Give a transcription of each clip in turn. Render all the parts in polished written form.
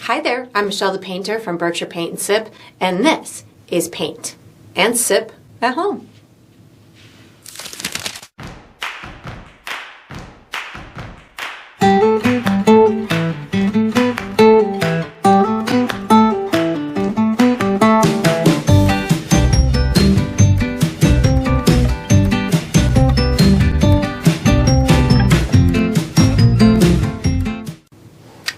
Hi there, I'm Michelle the Painter from Berkshire Paint and Sip, and this is Paint and Sip at Home.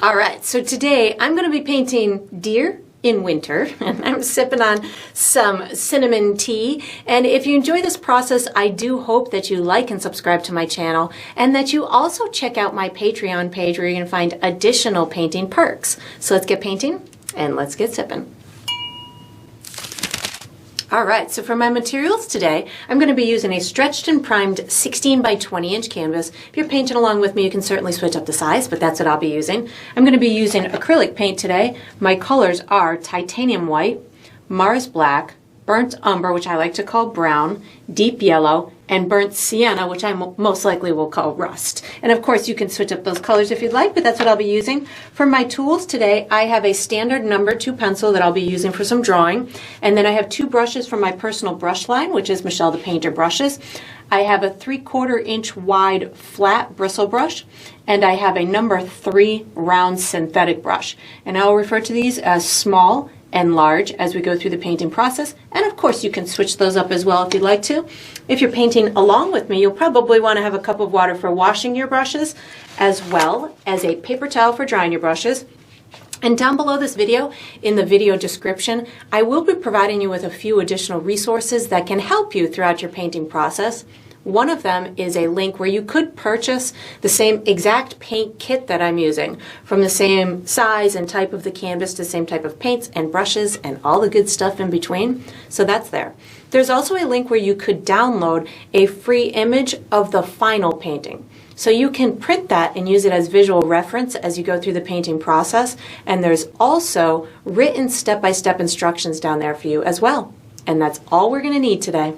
Alright, so today I'm going to be painting deer in winter, and I'm sipping on some cinnamon tea. And if you enjoy this process, I do hope that you like and subscribe to my channel, and that you also check out my Patreon page where you can find additional painting perks. So let's get painting and let's get sipping. Alright, so for my materials today, I'm going to be using a stretched and primed 16 by 20 inch canvas. If you're painting along with me, you can certainly switch up the size, but that's what I'll be using. I'm going to be using acrylic paint today. My colors are titanium white, Mars black, burnt umber, which I like to call brown, deep yellow, and burnt sienna, which I most likely will call rust. And of course, you can switch up those colors if you'd like, but that's what I'll be using. For my tools today, I have a standard number 2 pencil that I'll be using for some drawing. And then I have 2 brushes from my personal brush line, which is Michelle the Painter brushes. I have a 3/4 inch wide flat bristle brush, and I have a number 3 round synthetic brush. And I'll refer to these as small and large as we go through the painting process. And of course, you can switch those up as well if you'd like to. If you're painting along with me, you'll probably want to have a cup of water for washing your brushes, as well as a paper towel for drying your brushes. And down below this video, in the video description, I will be providing you with a few additional resources that can help you throughout your painting process. One of them is a link where you could purchase the same exact paint kit that I'm using, from the same size and type of the canvas to the same type of paints and brushes and all the good stuff in between. So that's there. There's also a link where you could download a free image of the final painting. So you can print that and use it as visual reference as you go through the painting process. And there's also written step-by-step instructions down there for you as well. And that's all we're going to need today.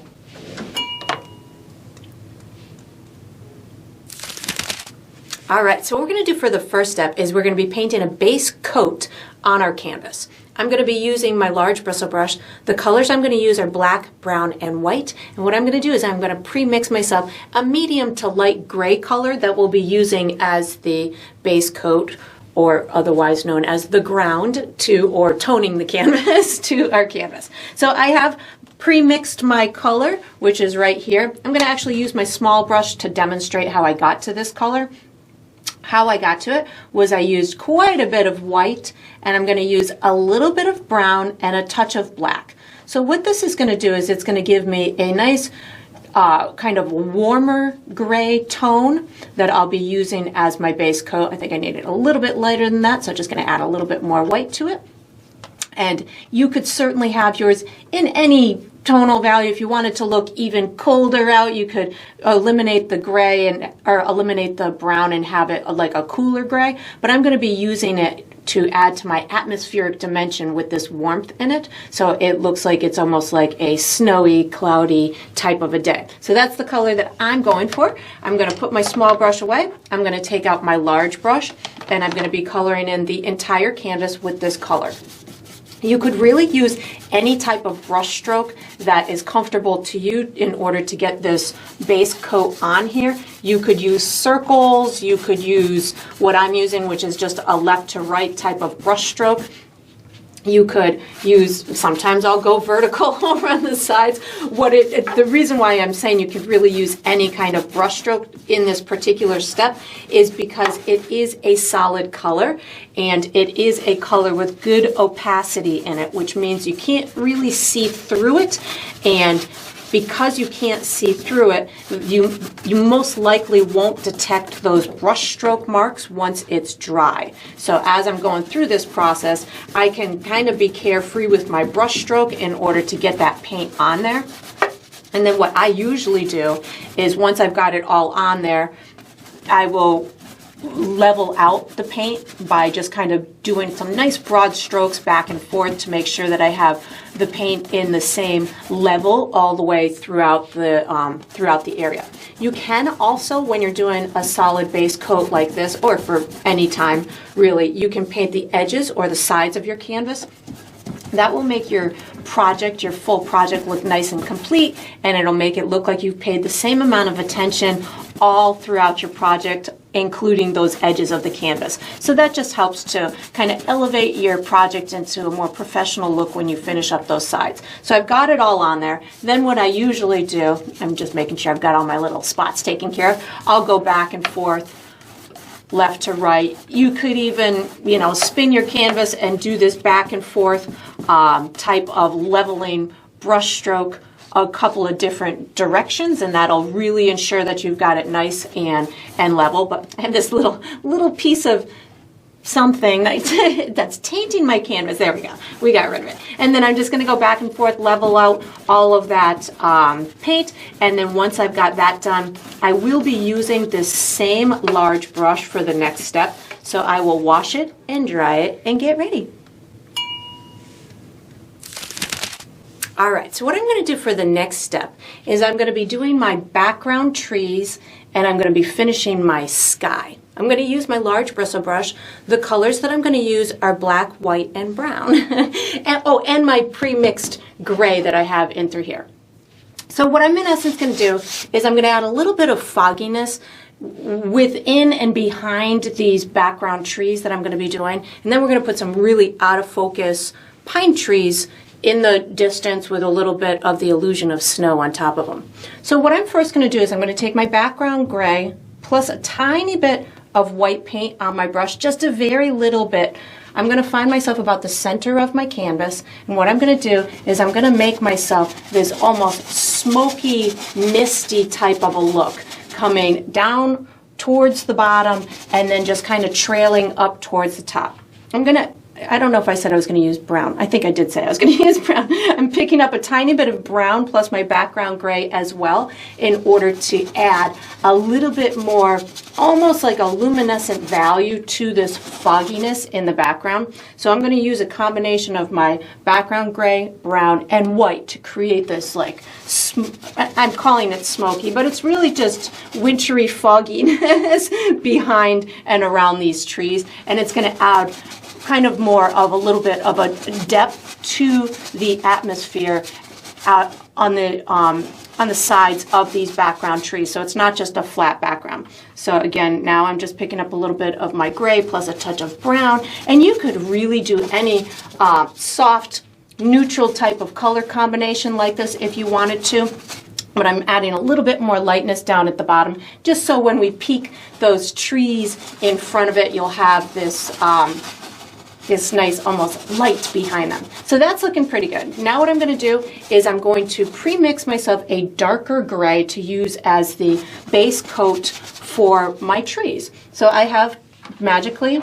Alright, so what we're going to do for the first step is we're going to be painting a base coat on our canvas. I'm going to be using my large bristle brush. The colors I'm going to use are black, brown, and white. And what I'm going to do is I'm going to pre-mix myself a medium to light gray color that we'll be using as the base coat, or otherwise known as the ground to, or toning the canvas to our canvas. So I have pre-mixed my color, which is right here. I'm going to actually use my small brush to demonstrate how I got to this color. How I got to it was I used quite a bit of white, and I'm going to use a little bit of brown and a touch of black. So what this is going to do is it's going to give me a nice kind of warmer gray tone that I'll be using as my base coat. I think I need it a little bit lighter than that, so I'm just going to add a little bit more white to it. And you could certainly have yours in any tonal value. If you wanted to look even colder out, you could eliminate the gray or eliminate the brown and have it like a cooler gray. But I'm going to be using it to add to my atmospheric dimension with this warmth in it. So it looks like it's almost like a snowy, cloudy type of a day. So that's the color that I'm going for. I'm going to put my small brush away. I'm going to take out my large brush, and I'm going to be coloring in the entire canvas with this color. You could really use any type of brush stroke that is comfortable to you in order to get this base coat on here. You could use circles, you could use what I'm using, which is just a left to right type of brush stroke. You could use, sometimes I'll go vertical around the sides. The reason why I'm saying you could really use any kind of brush stroke in this particular step is because it is a solid color, and it is a color with good opacity in it, which means you can't really see through it. And because you can't see through it, you most likely won't detect those brush stroke marks once it's dry. So as I'm going through this process, I can kind of be carefree with my brush stroke in order to get that paint on there. And then what I usually do is once I've got it all on there, I will level out the paint by just kind of doing some nice broad strokes back and forth to make sure that I have the paint in the same level all the way throughout the area. You can also, when you're doing a solid base coat like this, or for any time really, you can paint the edges or the sides of your canvas. That will make your project, your full project, look nice and complete, and it'll make it look like you've paid the same amount of attention all throughout your project, including those edges of the canvas. So that just helps to kind of elevate your project into a more professional look when you finish up those sides. So I've got it all on there. Then what I usually do, I'm just making sure I've got all my little spots taken care of, I'll go back and forth, left to right. You could even, spin your canvas and do this back and forth type of leveling brush stroke a couple of different directions, and that'll really ensure that you've got it nice and level. But I have this little piece of something that's tainting my canvas. There we go. We got rid of it. And then I'm just going to go back and forth, level out all of that paint. And then once I've got that done, I will be using this same large brush for the next step. So I will wash it and dry it and get ready. All right, so what I'm going to do for the next step is I'm going to be doing my background trees, and I'm going to be finishing my sky. I'm going to use my large bristle brush. The colors that I'm going to use are black, white, and brown. and my pre-mixed gray that I have in through here. So what I'm in essence going to do is I'm going to add a little bit of fogginess within and behind these background trees that I'm going to be doing. And then we're going to put some really out of focus pine trees in the distance with a little bit of the illusion of snow on top of them. So what I'm first going to do is I'm going to take my background gray plus a tiny bit of white paint on my brush, just a very little bit. I'm going to find myself about the center of my canvas, and what I'm going to do is I'm going to make myself this almost smoky, misty type of a look, coming down towards the bottom and then just kind of trailing up towards the top. I don't know if I said I was going to use brown. I think I did say I was going to use brown. I'm picking up a tiny bit of brown plus my background gray as well in order to add a little bit more, almost like a luminescent value to this fogginess in the background. So I'm going to use a combination of my background gray, brown, and white to create this I'm calling it smoky, but it's really just wintry fogginess behind and around these trees. And it's going to add kind of more of a little bit of a depth to the atmosphere on the sides of these background trees. So it's not just a flat background. So again, now I'm just picking up a little bit of my gray plus a touch of brown. And you could really do any soft, neutral type of color combination like this if you wanted to. But I'm adding a little bit more lightness down at the bottom, just so when we peek those trees in front of it, you'll have this nice almost light behind them. So that's looking pretty good. Now what I'm going to do is I'm going to pre-mix myself a darker gray to use as the base coat for my trees. So I have magically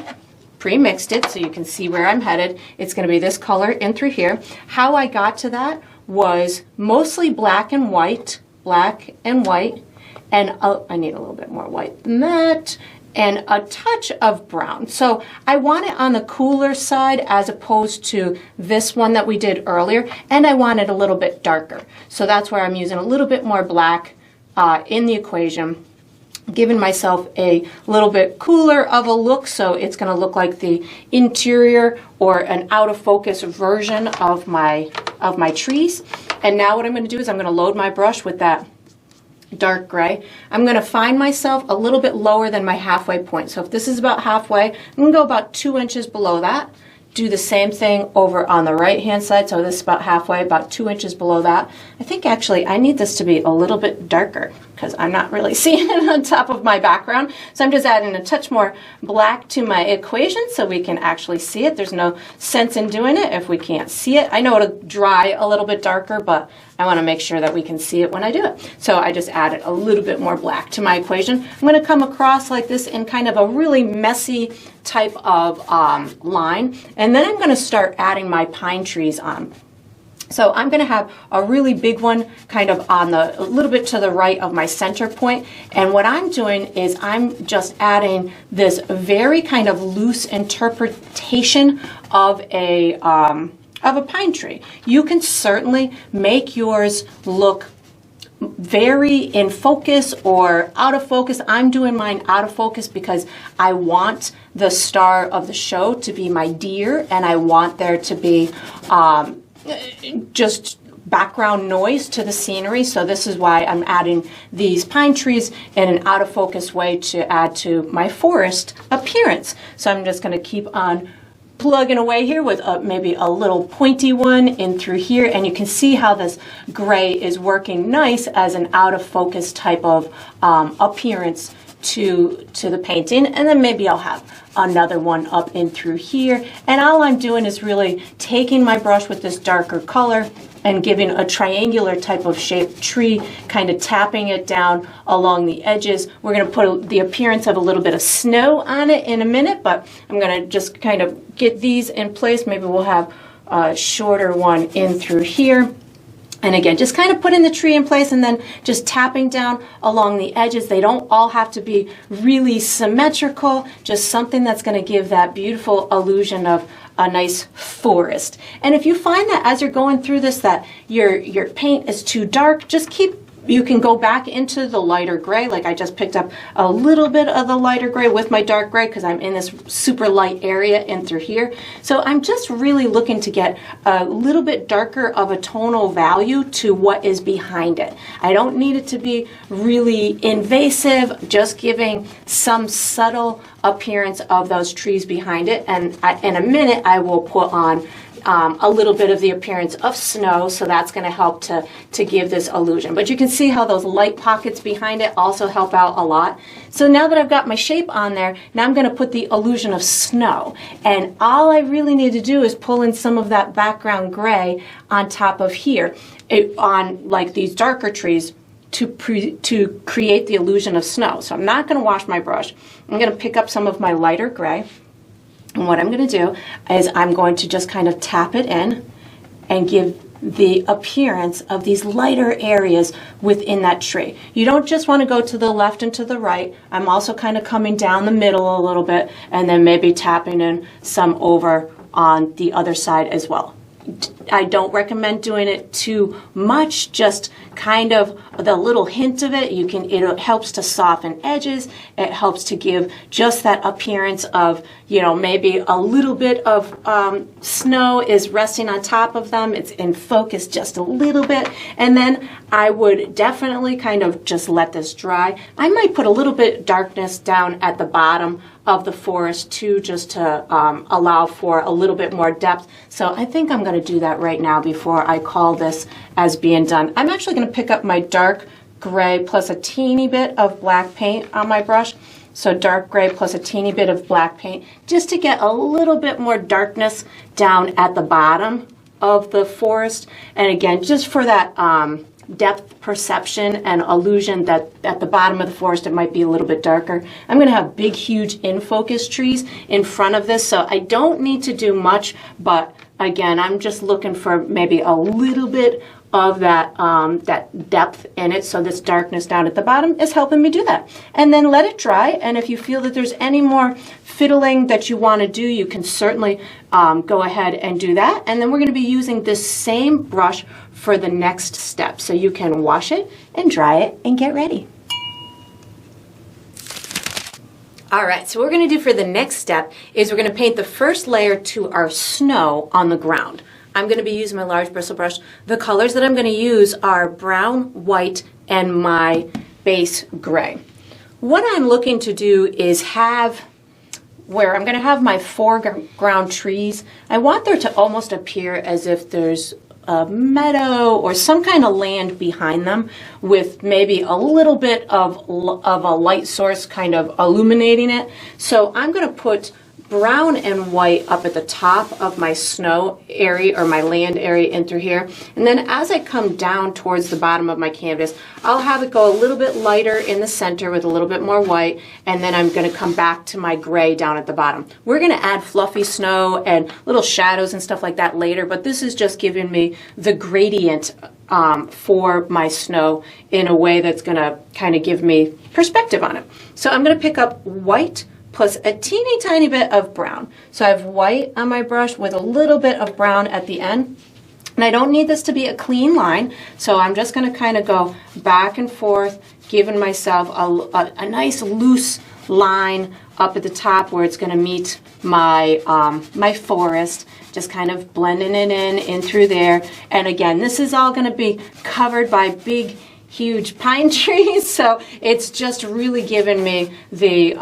pre-mixed it so you can see where I'm headed. It's going to be this color in through here. How I got to that was mostly black and white, and I need a little bit more white than that, and a touch of brown. So I want it on the cooler side as opposed to this one that we did earlier, and I want it a little bit darker. So that's where I'm using a little bit more black in the equation, giving myself a little bit cooler of a look, so it's going to look like the interior or an out of focus version of my trees. And now what I'm going to do is I'm going to load my brush with that dark gray. I'm going to find myself a little bit lower than my halfway point. So if this is about halfway, I'm going to go about 2 inches below that. Do the same thing over on the right hand side. So this is about halfway, about 2 inches below that. I think actually I need this to be a little bit darker because I'm not really seeing it on top of my background. So I'm just adding a touch more black to my equation so we can actually see it. There's no sense in doing it if we can't see it. I know it'll dry a little bit darker, but I want to make sure that we can see it when I do it. So I just added a little bit more black to my equation. I'm going to come across like this in kind of a really messy type of line. And then I'm going to start adding my pine trees on. So I'm going to have a really big one kind of on a little bit to the right of my center point. And what I'm doing is I'm just adding this very kind of loose interpretation of a pine tree. You can certainly make yours look very in focus or out of focus. I'm doing mine out of focus because I want the star of the show to be my deer, and I want there to be just background noise to the scenery. So this is why I'm adding these pine trees in an out of focus way to add to my forest appearance. So I'm just going to keep on plugging away here with maybe a little pointy one in through here, and you can see how this gray is working nice as an out of focus type of appearance to the painting. And then maybe I'll have another one up in through here, and all I'm doing is really taking my brush with this darker color and giving a triangular type of shaped tree, kind of tapping it down along the edges. We're going to put the appearance of a little bit of snow on it in a minute, but I'm going to just kind of get these in place. Maybe we'll have a shorter one in through here. And again, just kind of putting the tree in place and then just tapping down along the edges. They don't all have to be really symmetrical, just something that's going to give that beautiful illusion of a nice forest. And if you find that as you're going through this that your paint is too dark, you can go back into the lighter gray. Like I just picked up a little bit of the lighter gray with my dark gray because I'm in this super light area in through here. So I'm just really looking to get a little bit darker of a tonal value to what is behind it. I don't need it to be really invasive, just giving some subtle appearance of those trees behind it. And in a minute I will put on a little bit of the appearance of snow, so that's going to help to give this illusion. But you can see how those light pockets behind it also help out a lot. So now that I've got my shape on there, now I'm going to put the illusion of snow. And all I really need to do is pull in some of that background gray on top of here, on like these darker trees, to create the illusion of snow. So I'm not going to wash my brush. I'm going to pick up some of my lighter gray. And what I'm going to do is I'm going to just kind of tap it in and give the appearance of these lighter areas within that tree. You don't just want to go to the left and to the right. I'm also kind of coming down the middle a little bit and then maybe tapping in some over on the other side as well. I don't recommend doing it too much, just kind of the little hint of it. It helps to soften edges. It helps to give just that appearance of, maybe a little bit of snow is resting on top of them. It's in focus just a little bit. And then I would definitely kind of just let this dry. I might put a little bit darkness down at the bottom of the forest too, just to allow for a little bit more depth. So I think I'm going to do that right now before I call this as being done. I'm actually going to pick up my dark gray plus a teeny bit of black paint on my brush. So dark gray plus a teeny bit of black paint, just to get a little bit more darkness down at the bottom of the forest. And again, just for that depth perception and illusion that at the bottom of the forest it might be a little bit darker. I'm going to have big, huge in-focus trees in front of this, so I don't need to do much, but again, I'm just looking for maybe a little bit of that depth in it, so this darkness down at the bottom is helping me do that. And then let it dry, and if you feel that there's any more fiddling that you want to do, you can certainly go ahead and do that. And then we're going to be using this same brush for the next step, so you can wash it and dry it and get ready. All right, so what we're going to do for the next step is we're going to paint the first layer to our snow on the ground. I'm going to be using my large bristle brush. The colors that I'm going to use are brown, white, and my base gray. What I'm looking to do is have where I'm going to have my foreground trees. I want there to almost appear as if there's a meadow or some kind of land behind them with maybe a little bit of a light source kind of illuminating it. So I'm going to put brown and white up at the top of my snow area or my land area in through here. And then as I come down towards the bottom of my canvas, I'll have it go a little bit lighter in the center with a little bit more white, and then I'm going to come back to my gray down at the bottom. We're going to add fluffy snow and little shadows and stuff like that later, but this is just giving me the gradient for my snow in a way that's going to kind of give me perspective on it. So I'm going to pick up white plus a teeny tiny bit of brown. So I have white on my brush with a little bit of brown at the end. And I don't need this to be a clean line, so I'm just going to kind of go back and forth, giving myself a nice loose line up at the top where it's going to meet my my forest, just kind of blending it in through there. And again, this is all going to be covered by big, huge pine trees, so it's just really giving me the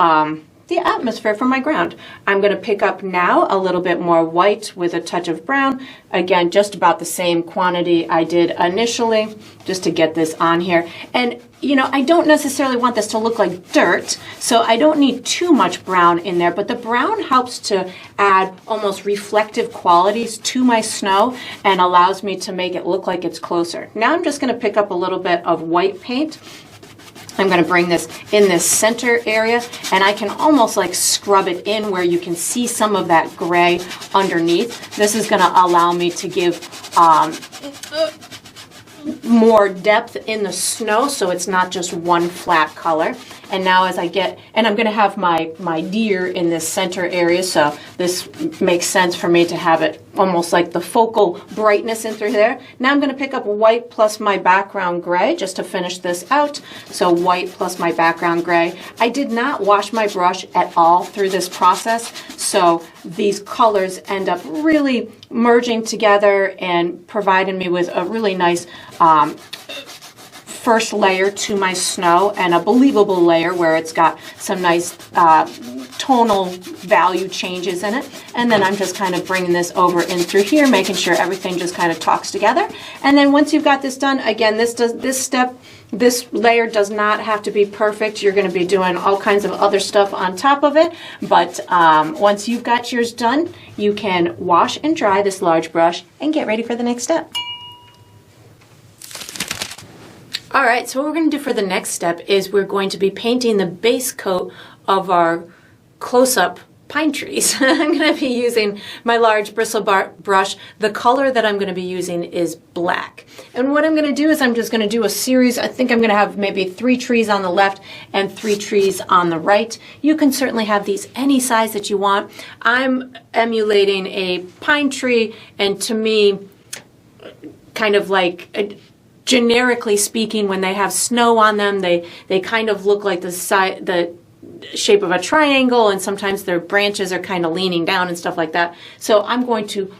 atmosphere from my ground. I'm going to pick up now a little bit more white with a touch of brown. Again, just about the same quantity I did initially, just to get this on here. And you know, I don't necessarily want this to look like dirt, so I don't need too much brown in there, but the brown helps to add almost reflective qualities to my snow and allows me to make it look like it's closer. Now I'm just going to pick up a little bit of white paint. I'm going to bring this in this center area, and I can almost like scrub it in where you can see some of that gray underneath. This is going to allow me to give more depth in the snow, so it's not just one flat color. And now as I get, and I'm going to have my deer in this center area, so this makes sense for me to have it almost like the focal brightness in through there. Now I'm going to pick up white plus my background gray just to finish this out. So white plus my background gray. I did not wash my brush at all through this process, so these colors end up really merging together and providing me with a really nice first layer to my snow, and a believable layer where it's got some nice tonal value changes in it. And then I'm just kind of bringing this over in through here, making sure everything just kind of talks together. And then once you've got this done, again, this layer does not have to be perfect. You're going to be doing all kinds of other stuff on top of it. But once you've got yours done, you can wash and dry this large brush and get ready for the next step. All right, so what we're going to do for the next step is we're going to be painting the base coat of our close-up pine trees. I'm going to be using my large bristle brush. The color that I'm going to be using is black. And what I'm going to do is I'm just going to do a series. I think I'm going to have maybe 3 trees on the left and 3 trees on the right. You can certainly have these any size that you want. I'm emulating a pine tree, and to me, kind of like generically speaking, when they have snow on them, they kind of look like the shape of a triangle, and sometimes their branches are kind of leaning down and stuff like that. So I'm going to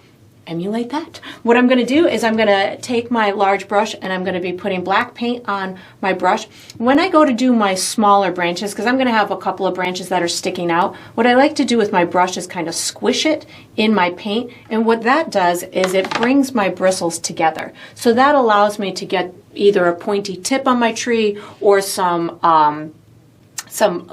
emulate that. What I'm going to do is I'm going to take my large brush and I'm going to be putting black paint on my brush. When I go to do my smaller branches, because I'm going to have a couple of branches that are sticking out, what I like to do with my brush is kind of squish it in my paint, and what that does is it brings my bristles together. So that allows me to get either a pointy tip on my tree or some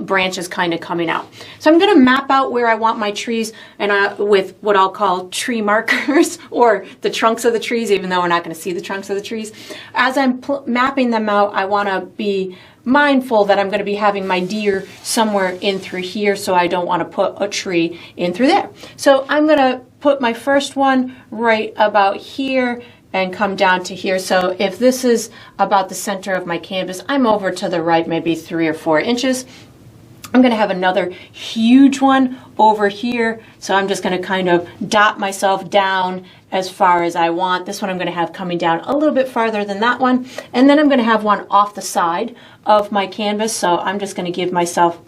branches kind of coming out. So I'm going to map out where I want my trees, and with what I'll call tree markers, or the trunks of the trees, even though we're not going to see the trunks of the trees. As I'm mapping them out, I want to be mindful that I'm going to be having my deer somewhere in through here, so I don't want to put a tree in through there. So I'm going to put my first one right about here and come down to here. So if this is about the center of my canvas, I'm over to the right maybe 3 or 4 inches. I'm going to have another huge one over here, so I'm just going to kind of dot myself down as far as I want. This one I'm going to have coming down a little bit farther than that one, and then I'm going to have one off the side of my canvas, so I'm just going to give myself,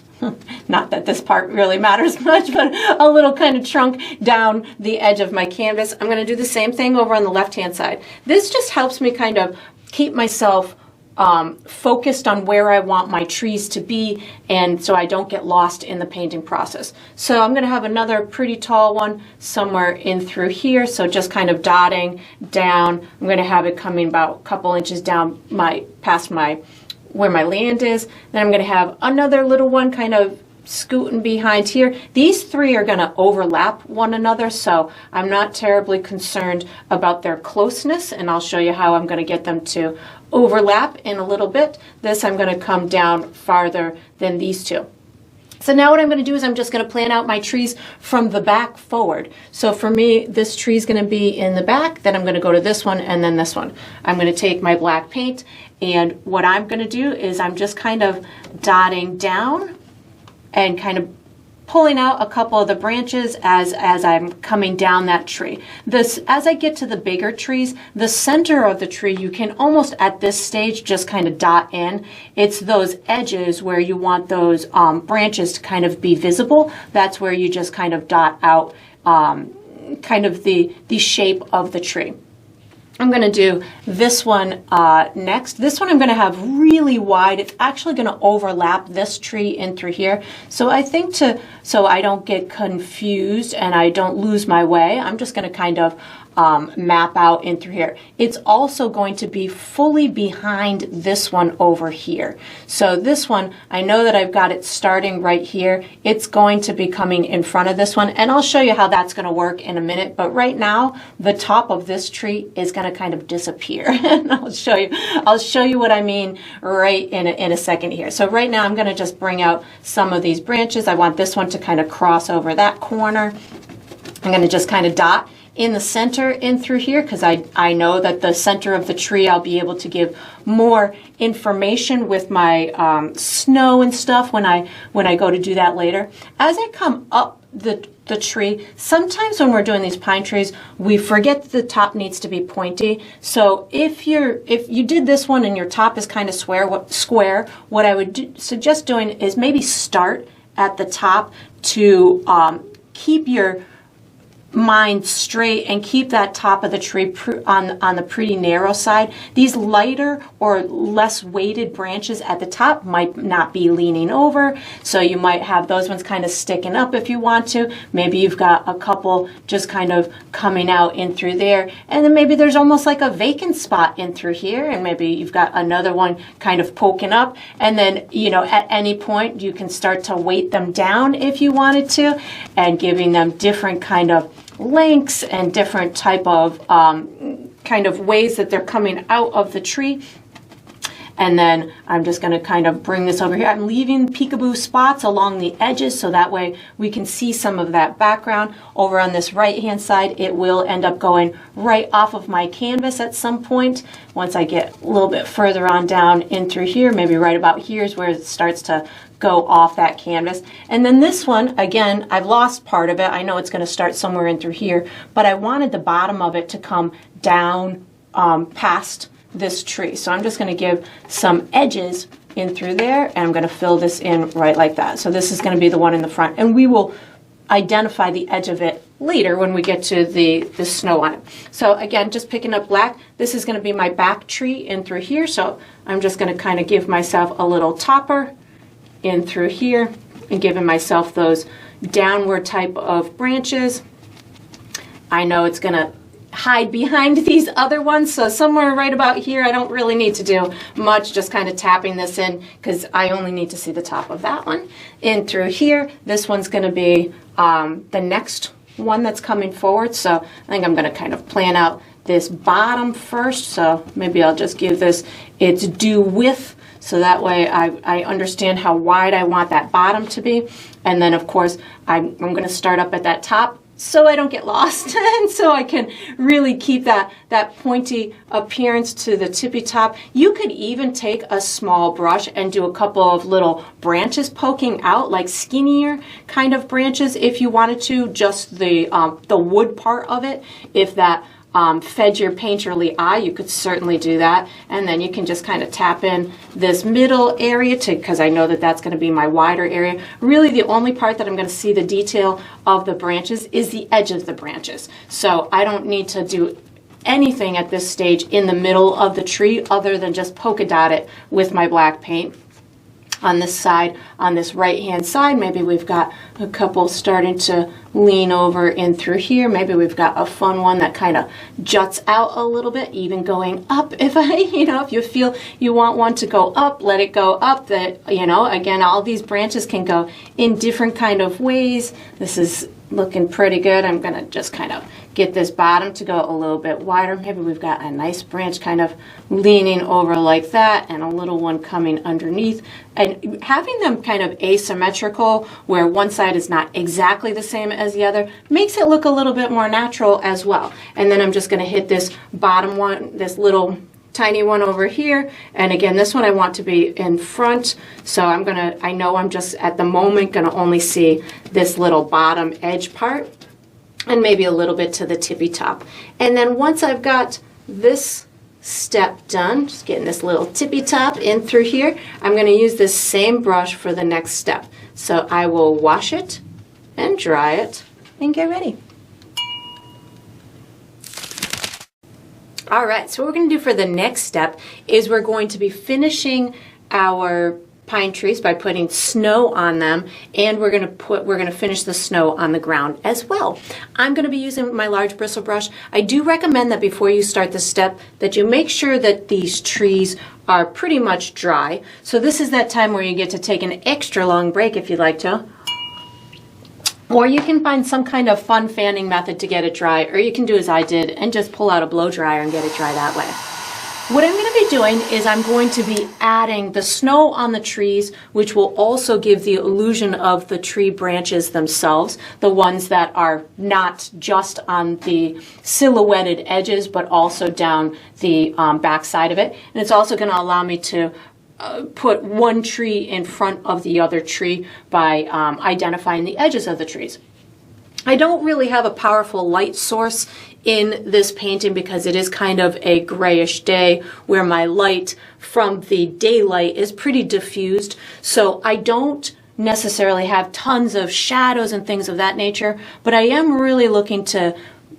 not that this part really matters much, but a little kind of chunk down the edge of my canvas. I'm going to do the same thing over on the left-hand side. This just helps me kind of keep myself focused on where I want my trees to be, and so I don't get lost in the painting process. So I'm going to have another pretty tall one somewhere in through here, so just kind of dotting down. I'm going to have it coming about a couple inches down past where my land is. Then I'm going to have another little one kind of scooting behind here. These three are going to overlap one another, so I'm not terribly concerned about their closeness, and I'll show you how I'm going to get them to overlap in a little bit. This I'm going to come down farther than these two. So now what I'm going to do is I'm just going to plan out my trees from the back forward. So for me, this tree is going to be in the back, then I'm going to go to this one and then this one. I'm going to take my black paint, and what I'm going to do is I'm just kind of dotting down and kind of pulling out a couple of the branches as I'm coming down that tree. As I get to the bigger trees, the center of the tree, you can almost at this stage just kind of dot in. It's those edges where you want those branches to kind of be visible. That's where you just kind of dot out kind of the shape of the tree. I'm going to do this one next. This one I'm going to have really wide. It's actually going to overlap this tree in through here. So I think so I don't get confused and I don't lose my way, I'm just going to kind of map out in through here. It's also going to be fully behind this one over here. So this one, I know that I've got it starting right here. It's going to be coming in front of this one, and I'll show you how that's going to work in a minute. But right now, the top of this tree is going to kind of disappear. And I'll show you what I mean right in a second here. So right now, I'm going to just bring out some of these branches. I want this one to kind of cross over that corner. I'm going to just kind of dot in the center in through here, because I know that the center of the tree I'll be able to give more information with my snow and stuff when I go to do that later. As I come up the tree, sometimes when we're doing these pine trees, we forget that the top needs to be pointy. So if you did this one and your top is kind of square, what I would suggest doing is maybe start at the top to keep your mind straight and keep that top of the tree on the pretty narrow side. These lighter or less weighted branches at the top might not be leaning over, so you might have those ones kind of sticking up if you want to. Maybe you've got a couple just kind of coming out in through there, and then maybe there's almost like a vacant spot in through here, and maybe you've got another one kind of poking up, and then at any point you can start to weight them down if you wanted to, and giving them different kind of lengths and different type of kind of ways that they're coming out of the tree. And then I'm just going to kind of bring this over here. I'm leaving peekaboo spots along the edges so that way we can see some of that background. Over on this right hand side, it will end up going right off of my canvas at some point. Once I get a little bit further on down in through here, maybe right about here is where it starts to go off that canvas. And then this one, again, I've lost part of it. I know it's going to start somewhere in through here, but I wanted the bottom of it to come down past this tree. So I'm just going to give some edges in through there, and I'm going to fill this in right like that. So this is going to be the one in the front, and we will identify the edge of it later when we get to the snow on it. So again, just picking up black, this is going to be my back tree in through here. So I'm just going to kind of give myself a little topper in through here and giving myself those downward type of branches. I know it's going to hide behind these other ones, so somewhere right about here I don't really need to do much, just kind of tapping this in because I only need to see the top of that one. In through here, this one's going to be the next one that's coming forward, so I think I'm going to kind of plan out this bottom first. So maybe I'll just give this its due width, so that way I understand how wide I want that bottom to be. And then of course I'm going to start up at that top so I don't get lost and so I can really keep that pointy appearance to the tippy top. You could even take a small brush and do a couple of little branches poking out, like skinnier kind of branches if you wanted to, just the wood part of it. If that fed your painterly eye, you could certainly do that. And then you can just kind of tap in this middle area because I know that that's going to be my wider area. Really the only part that I'm going to see the detail of the branches is the edge of the branches. So I don't need to do anything at this stage in the middle of the tree other than just polka dot it with my black paint. on this side, on this right hand side. Maybe we've got a couple starting to lean over in through here. Maybe we've got a fun one that kind of juts out a little bit, even going up. If if you feel you want one to go up, let it go up. That, again, all these branches can go in different kind of ways. This is looking pretty good. I'm gonna just kind of get this bottom to go a little bit wider. Maybe we've got a nice branch kind of leaning over like that and a little one coming underneath. And having them kind of asymmetrical, where one side is not exactly the same as the other, makes it look a little bit more natural as well. And then I'm just gonna hit this bottom one, this little tiny one over here, and again, this one I want to be in front, so I know I'm just at the moment gonna only see this little bottom edge part and maybe a little bit to the tippy top. And then once I've got this step done, just getting this little tippy top in through here, I'm gonna use this same brush for the next step. So I will wash it and dry it and get ready. All right, so what we're going to do for the next step is we're going to be finishing our pine trees by putting snow on them, and we're going to finish the snow on the ground as well. I'm going to be using my large bristle brush. I do recommend that before you start the step that you make sure that these trees are pretty much dry. So this is that time where you get to take an extra long break if you'd like to. Or you can find some kind of fun fanning method to get it dry, or you can do as I did and just pull out a blow dryer and get it dry that way. What I'm going to be doing is I'm going to be adding the snow on the trees, which will also give the illusion of the tree branches themselves, the ones that are not just on the silhouetted edges, but also down the back side of it. And it's also going to allow me to put one tree in front of the other tree by identifying the edges of the trees. I don't really have a powerful light source in this painting because it is kind of a grayish day where my light from the daylight is pretty diffused. So I don't necessarily have tons of shadows and things of that nature, but I am really looking to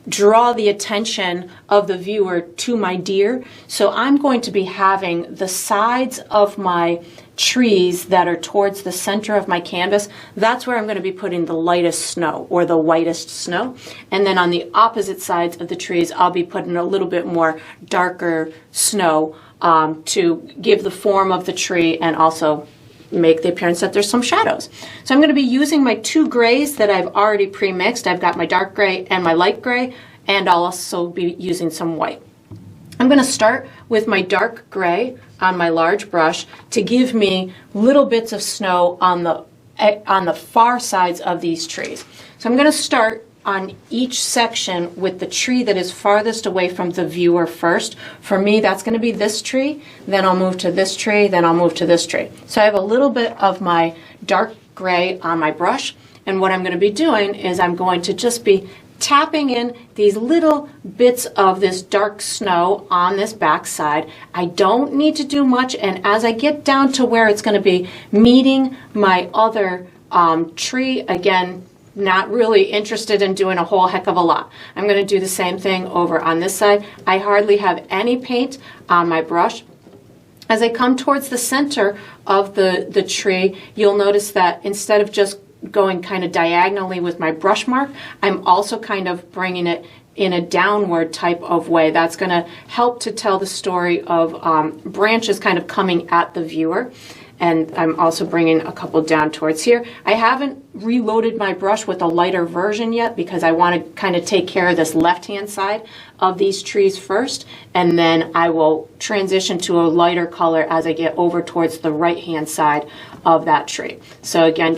draw the attention of the viewer to my deer. So I'm going to be having the sides of my trees that are towards the center of my canvas. That's where I'm going to be putting the lightest snow or the whitest snow. And then on the opposite sides of the trees, I'll be putting a little bit more darker snow to give the form of the tree and also make the appearance that there's some shadows. So I'm going to be using my two grays that I've already pre-mixed. I've got my dark gray and my light gray, and I'll also be using some white. I'm going to start with my dark gray on my large brush to give me little bits of snow on the far sides of these trees. So I'm going to start on each section with the tree that is farthest away from the viewer first. For me, that's going to be this tree, then I'll move to this tree, then I'll move to this tree. So I have a little bit of my dark gray on my brush, and what I'm going to be doing is I'm going to just be tapping in these little bits of this dark snow on this back side. I don't need to do much, and as I get down to where it's going to be meeting my other tree, again, not really interested in doing a whole heck of a lot. I'm going to do the same thing over on this side. I hardly have any paint on my brush. As I come towards the center of the tree, you'll notice that instead of just going kind of diagonally with my brush mark, I'm also kind of bringing it in a downward type of way. That's going to help to tell the story of branches kind of coming at the viewer. And I'm also bringing a couple down towards here. I haven't reloaded my brush with a lighter version yet because I want to kind of take care of this left-hand side of these trees first, and then I will transition to a lighter color as I get over towards the right-hand side of that tree. So again,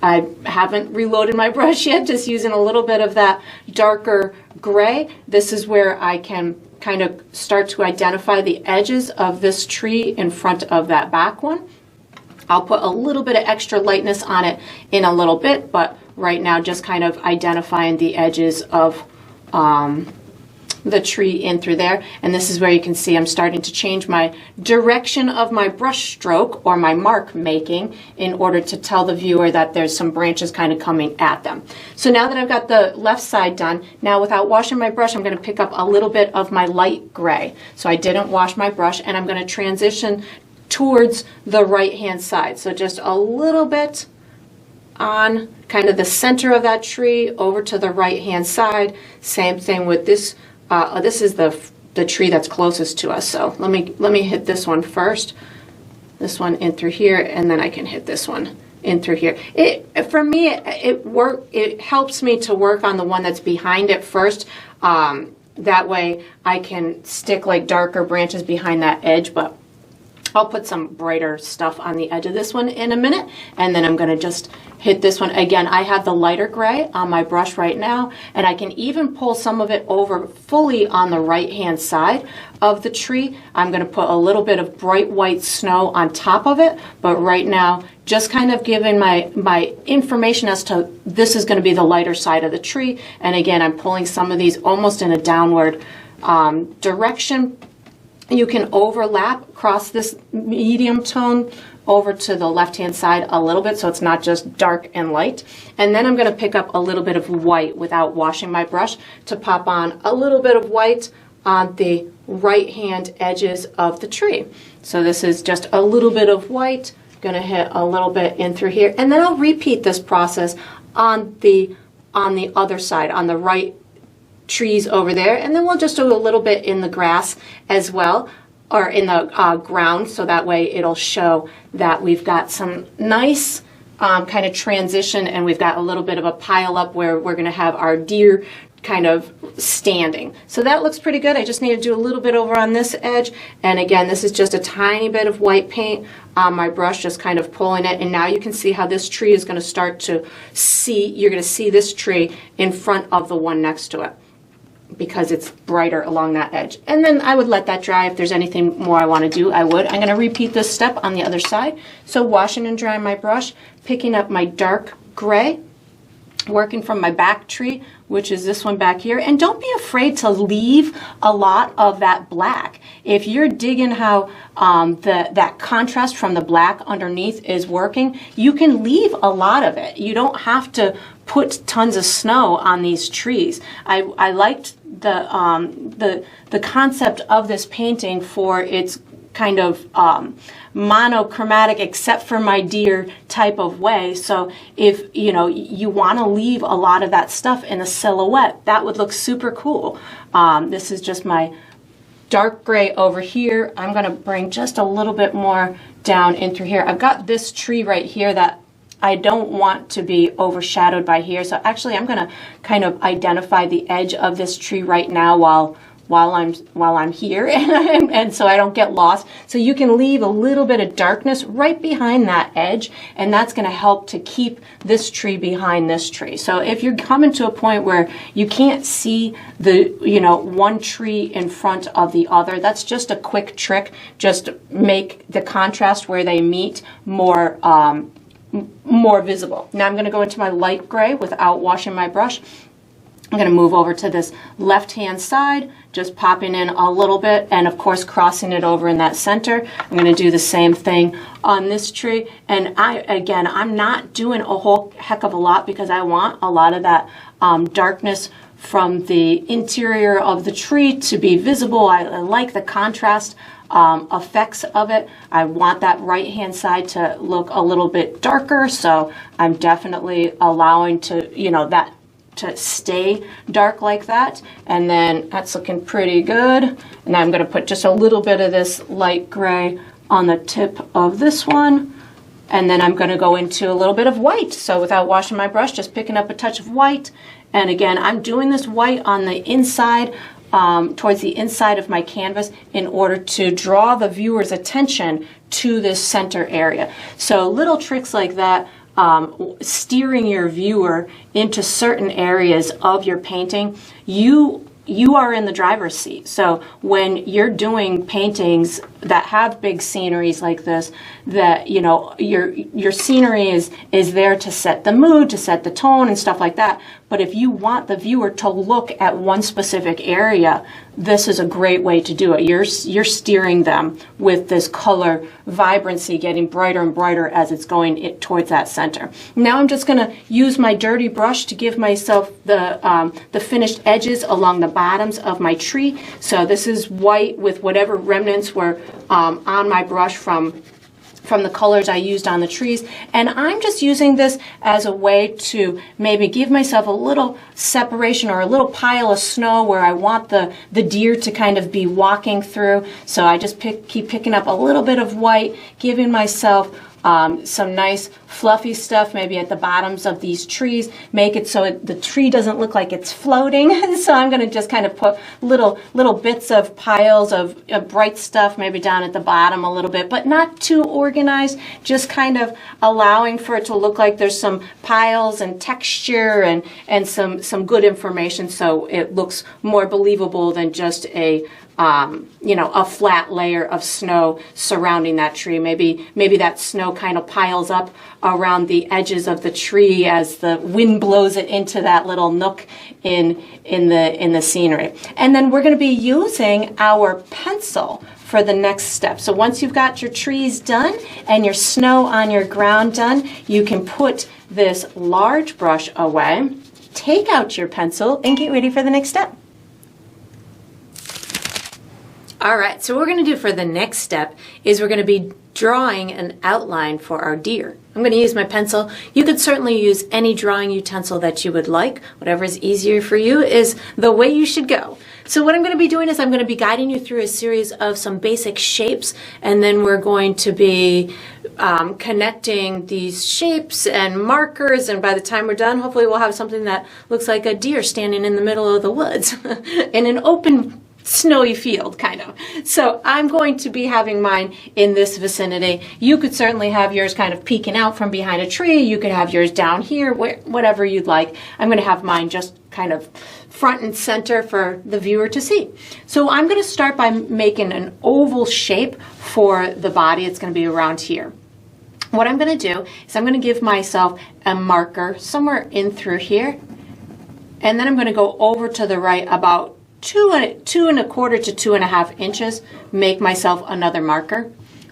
I haven't reloaded my brush yet, just using a little bit of that darker gray. This is where I can kind of start to identify the edges of this tree in front of that back one. I'll put a little bit of extra lightness on it in a little bit, but right now just kind of identifying the edges of the tree in through there. And this is where you can see I'm starting to change my direction of my brush stroke or my mark making in order to tell the viewer that there's some branches kind of coming at them. So now that I've got the left side done, now without washing my brush, I'm going to pick up a little bit of my light gray. So I didn't wash my brush, and I'm going to transition towards the right-hand side. So just a little bit on kind of the center of that tree over to the right-hand side. Same thing with this. This is the tree that's closest to us. So let me hit this one first. This one in through here, and then I can hit this one in through here. For me, it helps me to work on the one that's behind it first. That way I can stick like darker branches behind that edge, but I'll put some brighter stuff on the edge of this one in a minute, and then I'm going to just hit this one. Again, I have the lighter gray on my brush right now, and I can even pull some of it over fully on the right-hand side of the tree. I'm going to put a little bit of bright white snow on top of it, but right now, just kind of giving my information as to this is going to be the lighter side of the tree. And again, I'm pulling some of these almost in a downward direction. You can overlap across this medium tone over to the left-hand side a little bit, so it's not just dark and light. And then I'm going to pick up a little bit of white without washing my brush to pop on a little bit of white on the right-hand edges of the tree. So this is just a little bit of white, going to hit a little bit in through here, and then I'll repeat this process on the other side, on the right trees over there, and then we'll just do a little bit in the grass as well, or in the ground, so that way it'll show that we've got some nice kind of transition, and we've got a little bit of a pile up where we're going to have our deer kind of standing. So that looks pretty good. I just need to do a little bit over on this edge, and again, this is just a tiny bit of white paint on my brush, just kind of pulling it, and now you can see how this tree is going to start to see, you're going to see this tree in front of the one next to it, because it's brighter along that edge. And then I would let that dry. If there's anything more I want to do, I would. I'm going to repeat this step on the other side. So washing and drying my brush, picking up my dark gray, working from my back tree, which is this one back here. And don't be afraid to leave a lot of that black. If you're digging how that contrast from the black underneath is working, you can leave a lot of it. You don't have to put tons of snow on these trees. I liked the concept of this painting for its kind of monochromatic, except for my deer type of way. So if you want to leave a lot of that stuff in a silhouette, that would look super cool. This is just my dark gray over here. I'm going to bring just a little bit more down in through here. I've got this tree right here that I don't want to be overshadowed by here. So actually I'm going to kind of identify the edge of this tree right now while I'm here and so I don't get lost. So you can leave a little bit of darkness right behind that edge, and that's going to help to keep this tree behind this tree. So if you're coming to a point where you can't see the one tree in front of the other, that's just a quick trick. Just make the contrast where they meet more visible. Now I'm going to go into my light gray without washing my brush. I'm going to move over to this left-hand side, just popping in a little bit, and of course crossing it over in that center. I'm going to do the same thing on this tree. And I'm not doing a whole heck of a lot because I want a lot of that darkness from the interior of the tree to be visible. I like the contrast effects of it. I want that right-hand side to look a little bit darker, so I'm definitely allowing that to stay dark like that. And then that's looking pretty good. And I'm going to put just a little bit of this light gray on the tip of this one. And then I'm going to go into a little bit of white. So without washing my brush, just picking up a touch of white. And again, I'm doing this white on the inside, towards the inside of my canvas, in order to draw the viewer's attention to this center area. So little tricks like that, steering your viewer into certain areas of your painting, you are in the driver's seat. So when you're doing paintings that have big sceneries like this, that your scenery is there to set the mood, to set the tone and stuff like that. But if you want the viewer to look at one specific area, this is a great way to do it. You're steering them with this color vibrancy, getting brighter and brighter as it's going towards that center. Now I'm just going to use my dirty brush to give myself the finished edges along the bottoms of my tree. So this is white with whatever remnants were on my brush from the colors I used on the trees, and I'm just using this as a way to maybe give myself a little separation or a little pile of snow where I want the deer to kind of be walking through. So I just keep picking up a little bit of white, giving myself some nice fluffy stuff maybe at the bottoms of these trees, make it so the tree doesn't look like it's floating. So I'm going to just kind of put little bits of piles of bright stuff maybe down at the bottom a little bit, but not too organized, just kind of allowing for it to look like there's some piles and texture and some good information, so it looks more believable than just a flat layer of snow surrounding that tree. Maybe that snow kind of piles up around the edges of the tree as the wind blows it into that little nook in the scenery. And then we're going to be using our pencil for the next step. So once you've got your trees done and your snow on your ground done, you can put this large brush away, take out your pencil, and get ready for the next step. All right, so what we're going to do for the next step is we're going to be drawing an outline for our deer. I'm going to use my pencil. You could certainly use any drawing utensil that you would like. Whatever is easier for you is the way you should go. So what I'm going to be doing is I'm going to be guiding you through a series of some basic shapes, and then we're going to be connecting these shapes and markers, and by the time we're done, hopefully we'll have something that looks like a deer standing in the middle of the woods in an open snowy field, kind of. So I'm going to be having mine in this vicinity. You could certainly have yours kind of peeking out from behind a tree. You could have yours down here, whatever you'd like. I'm going to have mine just kind of front and center for the viewer to see. So I'm going to start by making an oval shape for the body. It's going to be around here. What I'm going to do is I'm going to give myself a marker somewhere in through here, and then I'm going to go over to the right about 2.25 to 2.5 inches, make myself another marker.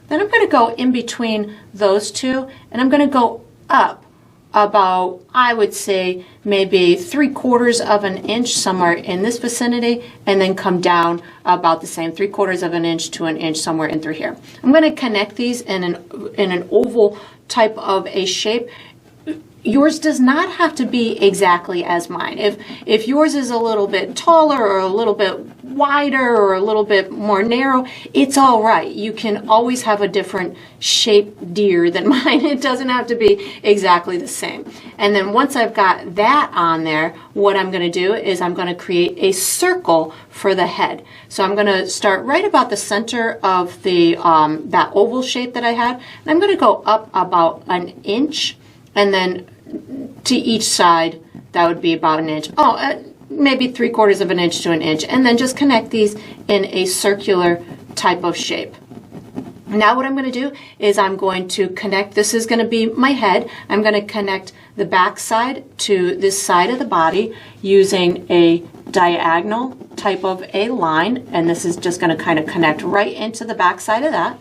Then I'm going to go in between those two, and I'm going to go up about, I would say, maybe 3/4 of an inch somewhere in this vicinity, and then come down about the same 3/4 of an inch to an inch somewhere in through here. I'm going to connect these in an oval type of a shape. Yours does not have to be exactly as mine. If yours is a little bit taller or a little bit wider or a little bit more narrow, it's all right. You can always have a different shaped deer than mine. It doesn't have to be exactly the same. And then once I've got that on there, what I'm going to do is I'm going to create a circle for the head. So I'm going to start right about the center of the that oval shape that I had, and I'm going to go up about an inch, and then to each side, that would be about an inch. Maybe 3/4 of an inch to an inch, and then just connect these in a circular type of shape. Now what I'm going to do is I'm going to connect, this is going to be my head, I'm going to connect the back side to this side of the body using a diagonal type of a line, and this is just going to kind of connect right into the back side of that.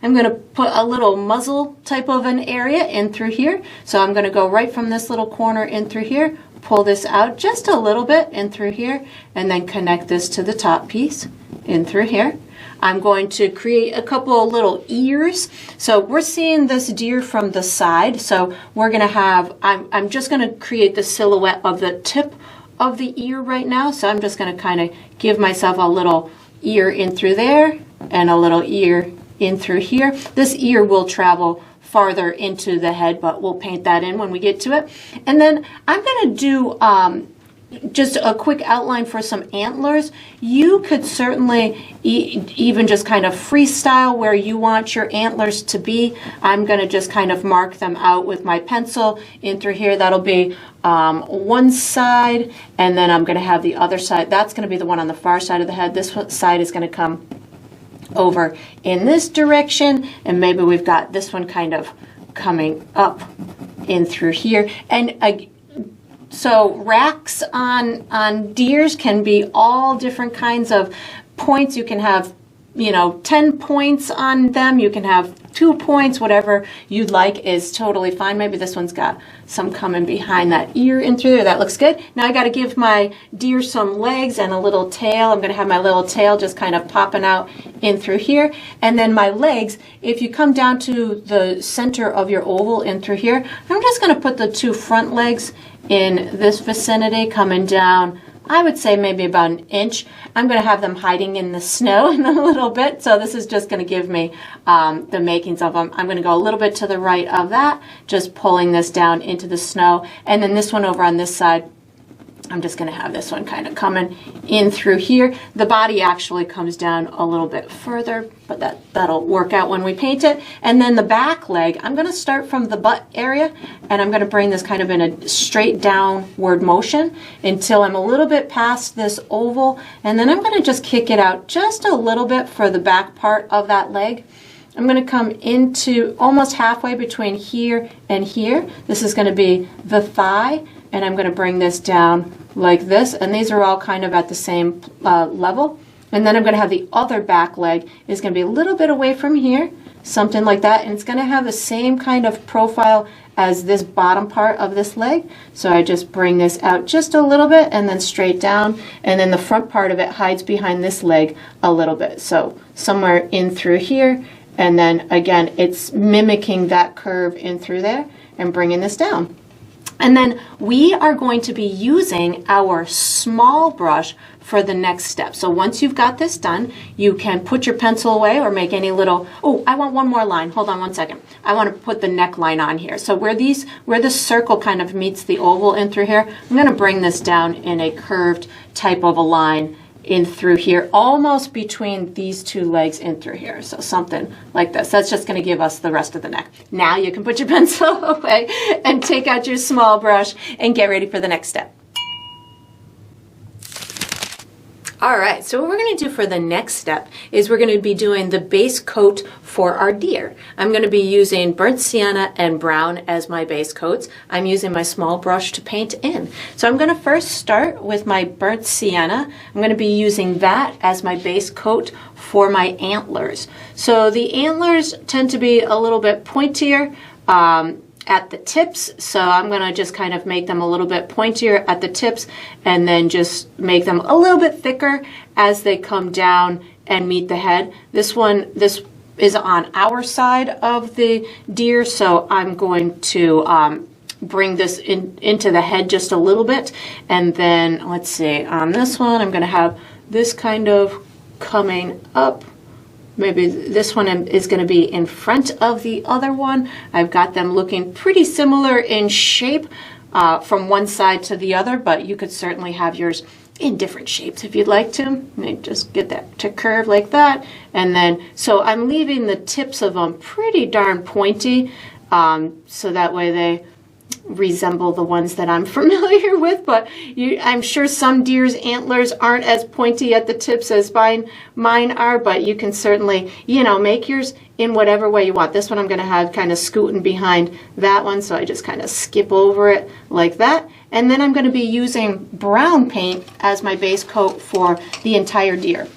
I'm going to put a little muzzle type of an area in through here. So I'm going to go right from this little corner in through here, pull this out just a little bit in through here, and then connect this to the top piece in through here. I'm going to create a couple of little ears. So we're seeing this deer from the side. So we're going to have, I'm just going to create the silhouette of the tip of the ear right now. So I'm just going to kind of give myself a little ear in through there and a little ear in through here. This ear will travel farther into the head, but we'll paint that in when we get to it. And then I'm going to do just a quick outline for some antlers. You could certainly even just kind of freestyle where you want your antlers to be. I'm going to just kind of mark them out with my pencil in through here. That'll be one side, and then I'm going to have the other side. That's going to be the one on the far side of the head. This side is going to come over in this direction, and maybe we've got this one kind of coming up in through here. And so racks on deers can be all different kinds of points. You can have 10 points on them. You can have 2 points, whatever you'd like is totally fine. Maybe this one's got some coming behind that ear in through there. That looks good. Now I got to give my deer some legs and a little tail. I'm going to have my little tail just kind of popping out in through here. And then my legs, if you come down to the center of your oval in through here, I'm just going to put the 2 front legs in this vicinity coming down. I would say maybe about 1 inch. I'm going to have them hiding in the snow in a little bit. So this is just going to give me the makings of them. I'm going to go a little bit to the right of that, just pulling this down into the snow. And then this one over on this side, I'm just going to have this one kind of coming in through here. The body actually comes down a little bit further, but that'll work out when we paint it. And then the back leg, I'm going to start from the butt area, and I'm going to bring this kind of in a straight downward motion until I'm a little bit past this oval. And then I'm going to just kick it out just a little bit for the back part of that leg. I'm going to come into almost halfway between here and here. This is going to be the thigh. And I'm going to bring this down like this, and these are all kind of at the same level. And then I'm going to have the other back leg is going to be a little bit away from here, something like that, and it's going to have the same kind of profile as this bottom part of this leg. So I just bring this out just a little bit and then straight down, and then the front part of it hides behind this leg a little bit. So somewhere in through here, and then again it's mimicking that curve in through there and bringing this down. And then we are going to be using our small brush for the next step. So once you've got this done, you can put your pencil away or make any little, oh, I want one more line. Hold on one second. I want to put the neckline on here. So where the circle kind of meets the oval in through here, I'm going to bring this down in a curved type of a line in through here, almost between these 2 legs in through here. So something like this. That's just going to give us the rest of the neck. Now you can put your pencil away and take out your small brush and get ready for the next step. All right, so what we're going to do for the next step is we're going to be doing the base coat for our deer. I'm going to be using burnt sienna and brown as my base coats. I'm using my small brush to paint in. So I'm going to first start with my burnt sienna. I'm going to be using that as my base coat for my antlers. So the antlers tend to be a little bit pointier at the tips, so I'm going to just kind of make them a little bit pointier at the tips and then just make them a little bit thicker as they come down and meet the head. This is on our side of the deer, so I'm going to bring this into the head just a little bit, and then let's see, on this one I'm going to have this kind of coming up. Maybe this one is going to be in front of the other one. I've got them looking pretty similar in shape from one side to the other, but you could certainly have yours in different shapes if you'd like to. Just get that to curve like that. And then, so I'm leaving the tips of them pretty darn pointy, so that way they resemble the ones that I'm familiar with, but I'm sure some deer's antlers aren't as pointy at the tips as mine are, but you can certainly, make yours in whatever way you want. This one I'm going to have kind of scooting behind that one, so I just kind of skip over it like that. And then I'm going to be using brown paint as my base coat for the entire deer.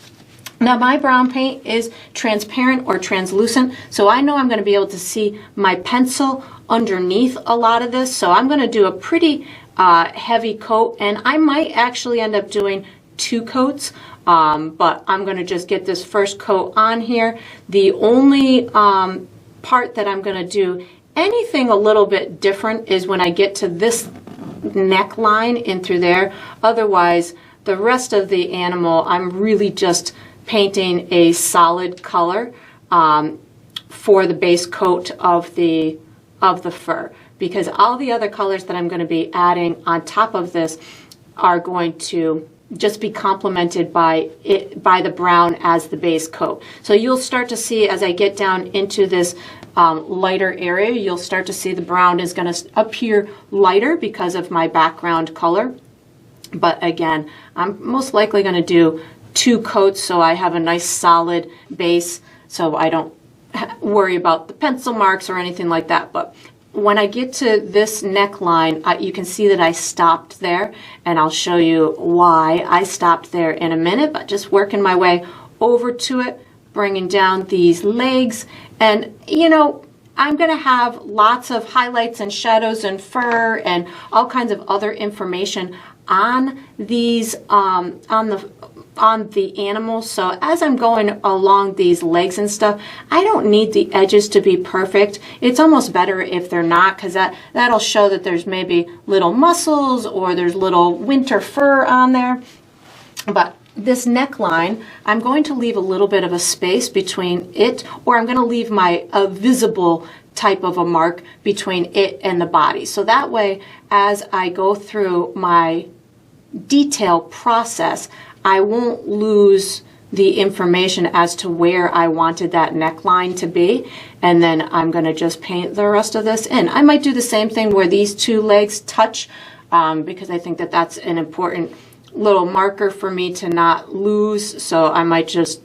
Now my brown paint is transparent or translucent, so I know I'm going to be able to see my pencil underneath a lot of this, so I'm going to do a pretty heavy coat, and I might actually end up doing 2 coats, but I'm going to just get this first coat on here. The only part that I'm going to do anything a little bit different is when I get to this neckline in through there. Otherwise, the rest of the animal, I'm really just painting a solid color for the base coat of the fur, because all the other colors that I'm going to be adding on top of this are going to just be complemented by the brown as the base coat. So you'll start to see as I get down into this lighter area, you'll start to see the brown is going to appear lighter because of my background color. But again, I'm most likely going to do 2 coats so I have a nice solid base, so I don't worry about the pencil marks or anything like that. But when I get to this neckline, you can see that I stopped there, and I'll show you why I stopped there in a minute, but just working my way over to it bringing down these legs. And, you know, I'm going to have lots of highlights and shadows and fur and all kinds of other information on these, on the animals. So as I'm going along these legs and stuff, I don't need the edges to be perfect. It's almost better if they're not, because that'll show that there's maybe little muscles or there's little winter fur on there. But this neckline, I'm going to leave a little bit of a space between it, or I'm going to leave a visible type of a mark between it and the body. So that way, as I go through my detail process, I won't lose the information as to where I wanted that neckline to be. And then I'm going to just paint the rest of this in. I might do the same thing where these two legs touch, because I think that that's an important little marker for me to not lose. So I might just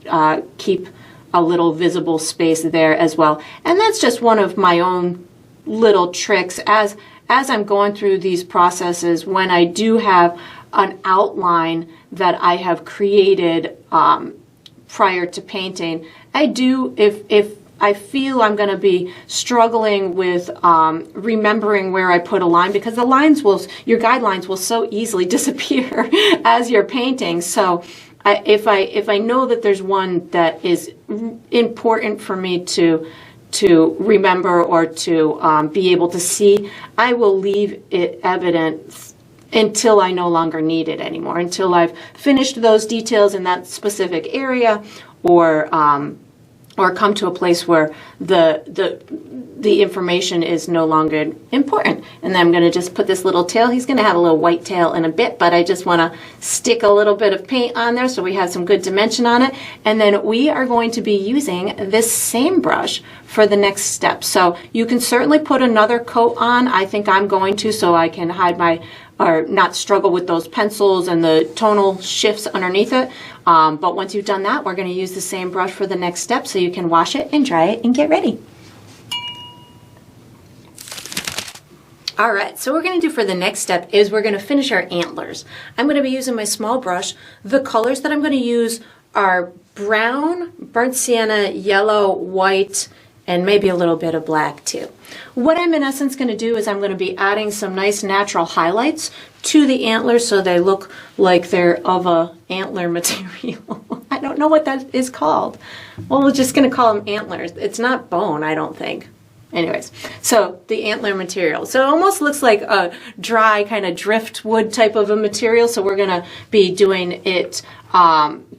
keep a little visible space there as well. And that's just one of my own little tricks as I'm going through these processes. When I do have an outline that I have created prior to painting, I do, if I feel I'm going to be struggling with remembering where I put a line, because the lines your guidelines will so easily disappear as you're painting. So if I know that there's one that is important for me to remember or to be able to see, I will leave it evident until I no longer need it anymore, until I've finished those details in that specific area, or come to a place where the information is no longer important. And then I'm going to just put this little tail. He's going to have a little white tail in a bit, but I just want to stick a little bit of paint on there so we have some good dimension on it. And then we are going to be using this same brush for the next step. So you can certainly put another coat on. I think I'm going to, so I can hide or not struggle with those pencils and the tonal shifts underneath it. But once you've done that, we're going to use the same brush for the next step, so you can wash it and dry it and get ready. All right, so what we're going to do for the next step is we're going to finish our antlers. I'm going to be using my small brush. The colors that I'm going to use are brown, burnt sienna, yellow, white, and maybe a little bit of black too. What I'm in essence going to do is I'm going to be adding some nice natural highlights to the antlers so they look like they're of a antler material. I don't know what that is called. Well, we're just going to call them antlers. It's not bone, I don't think. Anyways, so the antler material. So it almost looks like a dry kind of driftwood type of a material. So we're going to be doing it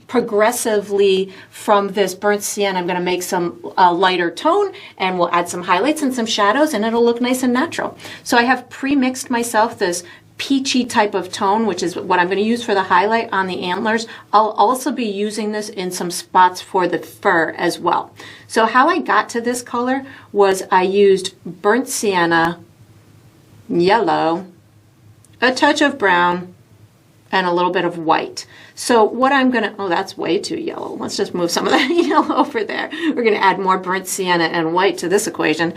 progressively from this burnt sienna. I'm going to make some lighter tone, and we'll add some highlights and some shadows, and it'll look nice and natural. So I have pre-mixed myself this peachy type of tone, which is what I'm going to use for the highlight on the antlers. I'll also be using this in some spots for the fur as well. So how I got to this color was I used burnt sienna, yellow, a touch of brown, and a little bit of white. So what I'm going to, oh, that's way too yellow. Let's just move some of that yellow over there. We're going to add more burnt sienna and white to this equation.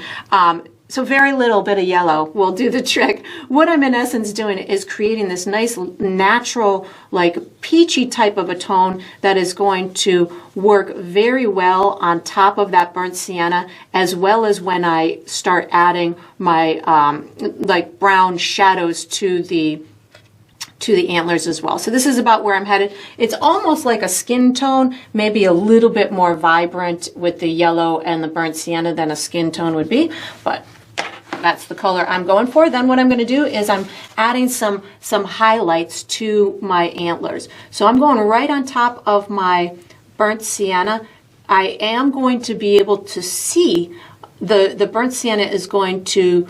So very little bit of yellow will do the trick. What I'm in essence doing is creating this nice natural, like peachy type of a tone that is going to work very well on top of that burnt sienna, as well as when I start adding my like brown shadows to the antlers as well. So this is about where I'm headed. It's almost like a skin tone, maybe a little bit more vibrant with the yellow and the burnt sienna than a skin tone would be, but that's the color I'm going for. Then what I'm going to do is I'm adding some highlights to my antlers. So I'm going right on top of my burnt sienna. I am going to be able to see the burnt sienna is going to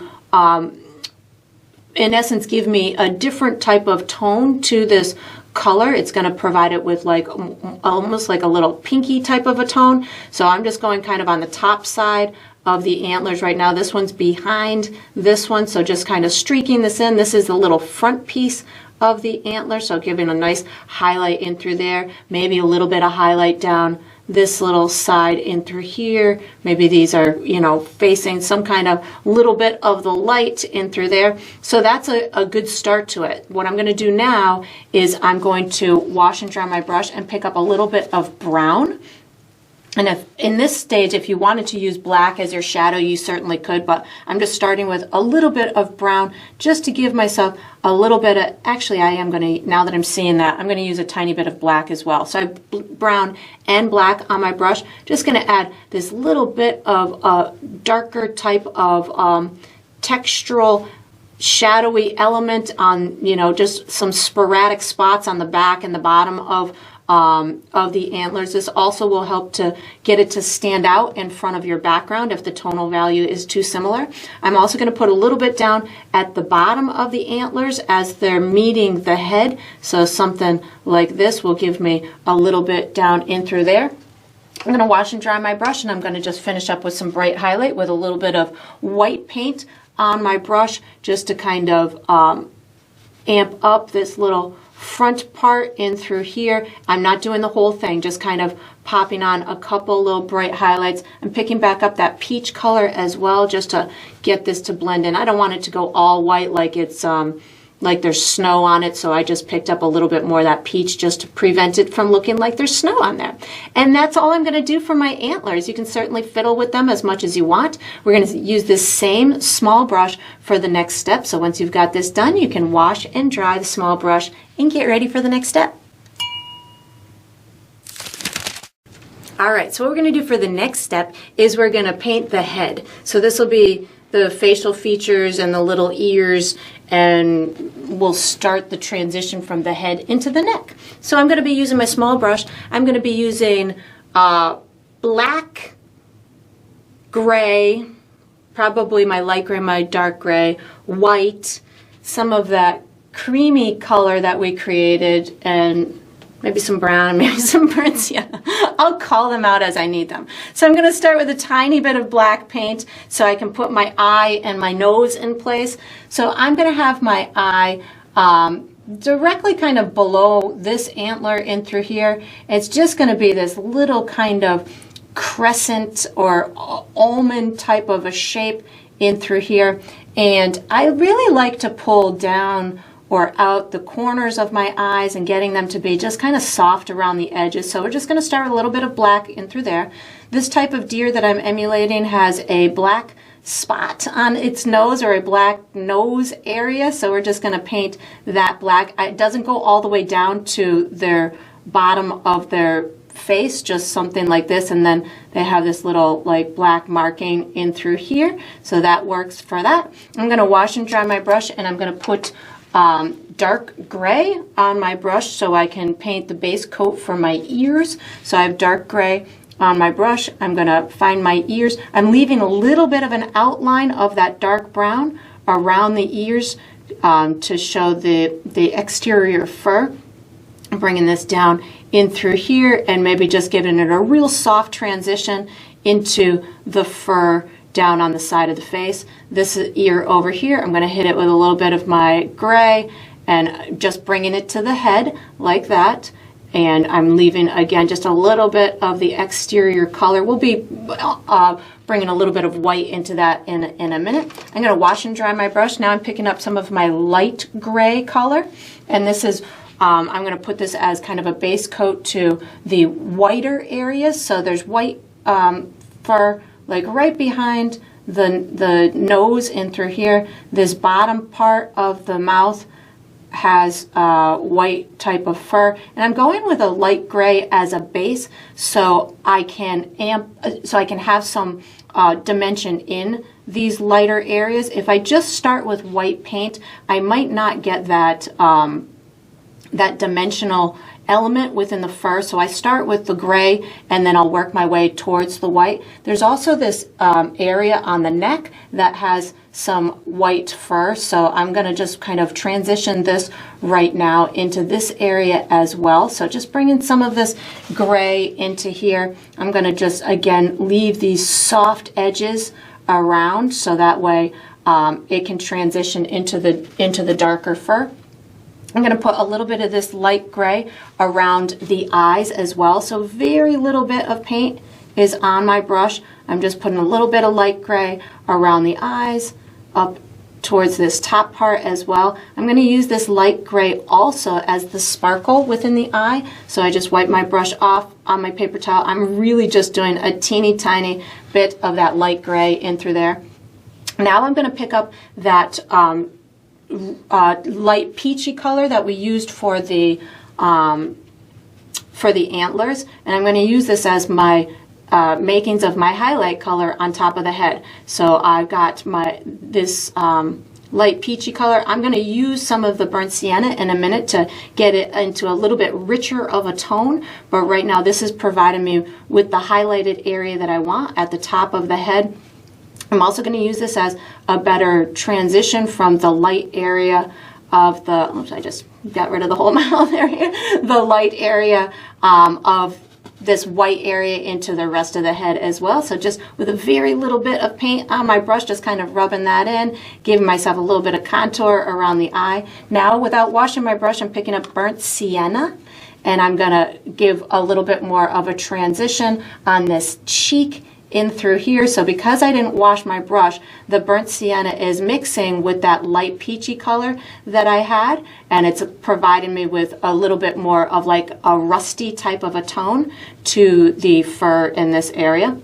in essence give me a different type of tone to this color. It's going to provide it with like almost like a little pinky type of a tone. So I'm just going kind of on the top side of the antlers right now. This one's behind this one, so just kind of streaking this in. This is the little front piece of the antler, so giving a nice highlight in through there, maybe a little bit of highlight down this little side in through here. Maybe these are, you know, facing some kind of little bit of the light in through there. So that's a good start to it. What I'm going to do now is I'm going to wash and dry my brush and pick up a little bit of brown. And if in this stage, if you wanted to use black as your shadow, you certainly could, but I'm just starting with a little bit of brown just to give myself a little bit of, actually I am going to, now that I'm seeing that, I'm going to use a tiny bit of black as well. So I have brown and black on my brush, just going to add this little bit of a darker type of textural shadowy element on, you know, just some sporadic spots on the back and the bottom of the antlers. This also will help to get it to stand out in front of your background if the tonal value is too similar. I'm also going to put a little bit down at the bottom of the antlers as they're meeting the head. So something like this will give me a little bit down in through there. I'm going to wash and dry my brush, and I'm going to just finish up with some bright highlight with a little bit of white paint on my brush just to kind of amp up this little front part in through here. I'm not doing the whole thing, just kind of popping on a couple little bright highlights. I'm picking back up that peach color as well just to get this to blend in. I don't want it to go all white like it's like there's snow on it, so I just picked up a little bit more of that peach just to prevent it from looking like there's snow on there. And that's all I'm going to do for my antlers. You can certainly fiddle with them as much as you want. We're going to use this same small brush for the next step. So once you've got this done, you can wash and dry the small brush and get ready for the next step. All right, so what we're going to do for the next step is we're going to paint the head. So this will be the facial features and the little ears, and we'll start the transition from the head into the neck. So I'm going to be using my small brush. I'm going to be using black, gray, probably my light gray, my dark gray, white, some of that creamy color that we created, and maybe some brown, maybe some burnt sienna. I'll call them out as I need them. So I'm going to start with a tiny bit of black paint so I can put my eye and my nose in place. So I'm going to have my eye directly kind of below this antler in through here. It's just going to be this little kind of crescent or almond type of a shape in through here. And I really like to pull down or out the corners of my eyes and getting them to be just kind of soft around the edges. So we're just going to start with a little bit of black in through there. This type of deer that I'm emulating has a black spot on its nose, or a black nose area, so we're just going to paint that black. It doesn't go all the way down to their bottom of their face, just something like this, and then they have this little like black marking in through here, so that works for that. I'm going to wash and dry my brush, and I'm going to put dark gray on my brush so I can paint the base coat for my ears. So I have dark gray on my brush. I'm going to find my ears. I'm leaving a little bit of an outline of that dark brown around the ears to show the exterior fur. I'm bringing this down in through here and maybe just giving it a real soft transition into the fur down on the side of the face. This ear over here, I'm going to hit it with a little bit of my gray and just bringing it to the head like that. And I'm leaving, again, just a little bit of the exterior color. We'll be bringing a little bit of white into that in a minute. I'm going to wash and dry my brush. Now I'm picking up some of my light gray color. And this is, I'm going to put this as kind of a base coat to the whiter areas. So there's white fur like right behind the nose in through here. This bottom part of the mouth has white type of fur, and I'm going with a light gray as a base so I can have some dimension in these lighter areas. If I just start with white paint, I might not get that that dimensional element within the fur, so I start with the gray and then I'll work my way towards the white. There's also this area on the neck that has some white fur, so I'm going to just kind of transition this right now into this area as well. So just bringing some of this gray into here. I'm going to just again leave these soft edges around so that way it can transition into the darker fur. I'm going to put a little bit of this light gray around the eyes as well. So very little bit of paint is on my brush. I'm just putting a little bit of light gray around the eyes, up towards this top part as well. I'm going to use this light gray also as the sparkle within the eye. So I just wipe my brush off on my paper towel. I'm really just doing a teeny tiny bit of that light gray in through there. Now I'm going to pick up that light peachy color that we used for the antlers, and I'm going to use this as my makings of my highlight color on top of the head. So I've got this light peachy color. I'm going to use some of the burnt sienna in a minute to get it into a little bit richer of a tone, but right now this is providing me with the highlighted area that I want at the top of the head. I'm also going to use this as a better transition from the light area of the, oops, I just got rid of the whole mouth area, the light area of this white area into the rest of the head as well. So just with a very little bit of paint on my brush, just kind of rubbing that in, giving myself a little bit of contour around the eye. Now, without washing my brush, I'm picking up burnt sienna, and I'm gonna give a little bit more of a transition on this cheek in through here. So because I didn't wash my brush, the burnt sienna is mixing with that light peachy color that I had, and it's providing me with a little bit more of like a rusty type of a tone to the fur in this area.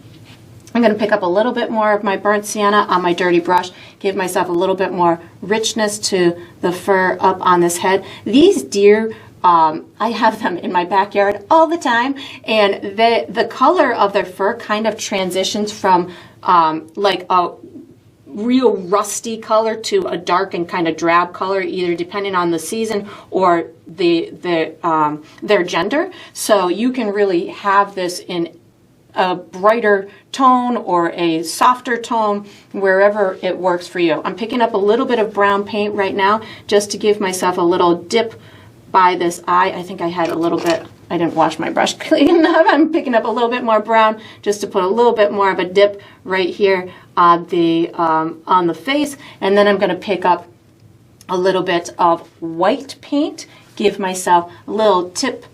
I'm going to pick up a little bit more of my burnt sienna on my dirty brush, give myself a little bit more richness to the fur up on this head. These deer, I have them in my backyard all the time, and the color of their fur kind of transitions from like a real rusty color to a dark and kind of drab color, either depending on the season or their gender. So you can really have this in a brighter tone or a softer tone, wherever it works for you. I'm picking up a little bit of brown paint right now just to give myself a little dip by this eye. I think I had a little bit, I didn't wash my brush clean enough. I'm picking up a little bit more brown just to put a little bit more of a dip right here on the face. And then I'm going to pick up a little bit of white paint, give myself a little tip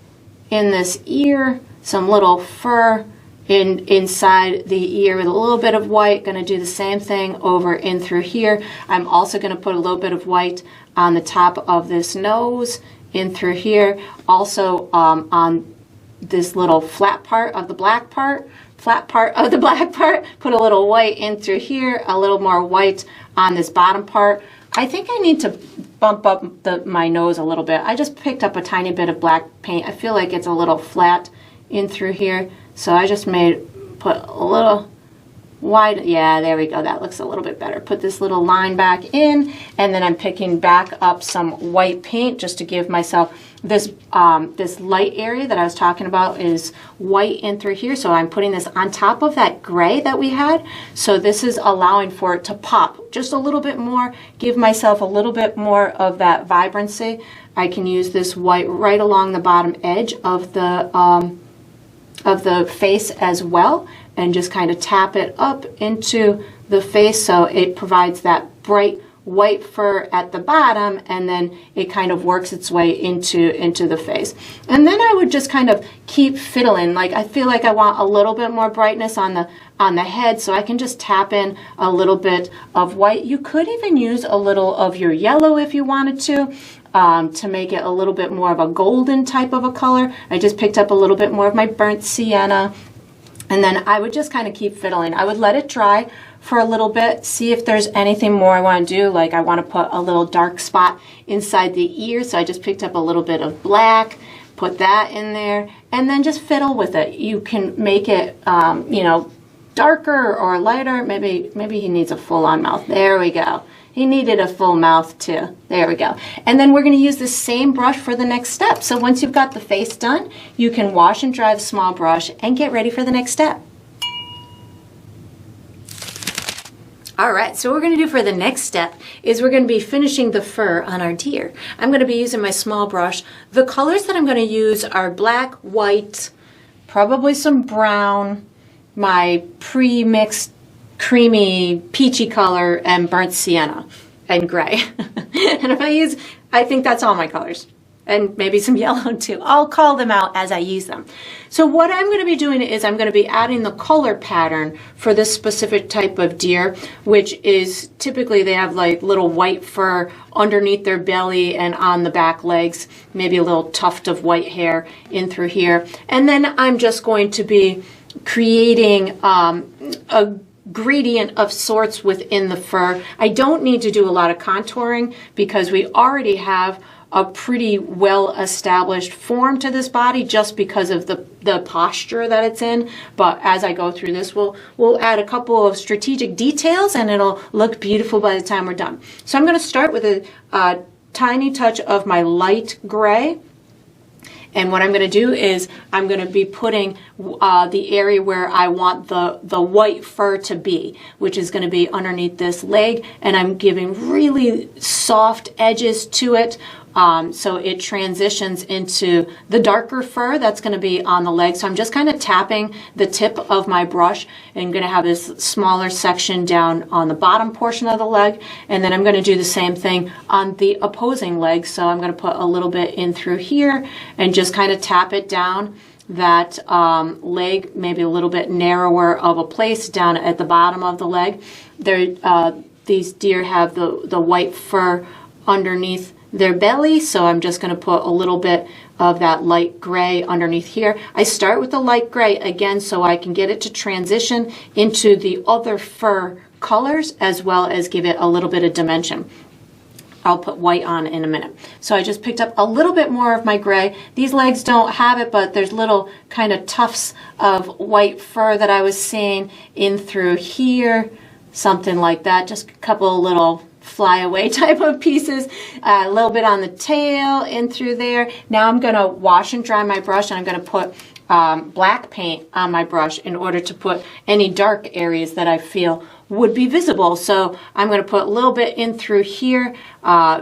in this ear, some little fur inside the ear with a little bit of white. Going to do the same thing over in through here. I'm also going to put a little bit of white on the top of this nose, in through here, also on this little flat part of the black part, put a little white in through here, a little more white on this bottom part. I think I need to bump up my nose a little bit. I just picked up a tiny bit of black paint. I feel like it's a little flat in through here, so I just put a little wide, yeah, there we go, that looks a little bit better. Put this little line back in, and then I'm picking back up some white paint just to give myself this this light area that I was talking about is white in through here, so I'm putting this on top of that gray that we had. So this is allowing for it to pop just a little bit more, give myself a little bit more of that vibrancy. I can use this white right along the bottom edge of the face as well, and just kind of tap it up into the face so it provides that bright white fur at the bottom, and then it kind of works its way into the face. And then I would just kind of keep fiddling. Like, I feel like I want a little bit more brightness on the head, so I can just tap in a little bit of white. You could even use a little of your yellow if you wanted to make it a little bit more of a golden type of a color. I just picked up a little bit more of my burnt sienna, and then I would just kind of keep fiddling. I would let it dry for a little bit, see if there's anything more I want to do. Like, I want to put a little dark spot inside the ear, so I just picked up a little bit of black, put that in there, and then just fiddle with it. You can make it, you know, darker or lighter. Maybe he needs a full-on mouth. There we go. He needed a full mouth too. There we go. And then we're going to use the same brush for the next step. So once you've got the face done, you can wash and dry the small brush and get ready for the next step. All right, so what we're going to do for the next step is we're going to be finishing the fur on our deer. I'm going to be using my small brush. The colors that I'm going to use are black, white, probably some brown, my pre-mixed creamy peachy color, and burnt sienna and gray. And if I think that's all my colors. and maybe some yellow too. I'll call them out as I use them. So what I'm going to be doing is I'm going to be adding the color pattern for this specific type of deer, which is typically they have like little white fur underneath their belly and on the back legs, maybe a little tuft of white hair in through here. And then I'm just going to be creating a gradient of sorts within the fur. I don't need to do a lot of contouring because we already have a pretty well established form to this body just because of the posture that it's in. But as I go through this, we'll add a couple of strategic details and it'll look beautiful by the time we're done. So I'm going to start with a tiny touch of my light gray. And what I'm going to do is I'm going to be putting the area where I want the white fur to be, which is going to be underneath this leg. And I'm giving really soft edges to it. So it transitions into the darker fur that's going to be on the leg. So I'm just kind of tapping the tip of my brush and I'm going to have this smaller section down on the bottom portion of the leg. And then I'm going to do the same thing on the opposing leg. So I'm going to put a little bit in through here and just kind of tap it down that leg, maybe a little bit narrower of a place down at the bottom of the leg. These deer have the white fur underneath their belly, so I'm just going to put a little bit of that light gray underneath here. I start with the light gray again so I can get it to transition into the other fur colors as well as give it a little bit of dimension. I'll put white on in a minute. So I just picked up a little bit more of my gray. These legs don't have it, but there's little kind of tufts of white fur that I was seeing in through here, something like that. Just a couple of little flyaway type of pieces, a little bit on the tail in through there. Now I'm going to wash and dry my brush and I'm going to put black paint on my brush in order to put any dark areas that I feel would be visible. So I'm going to put a little bit in through here.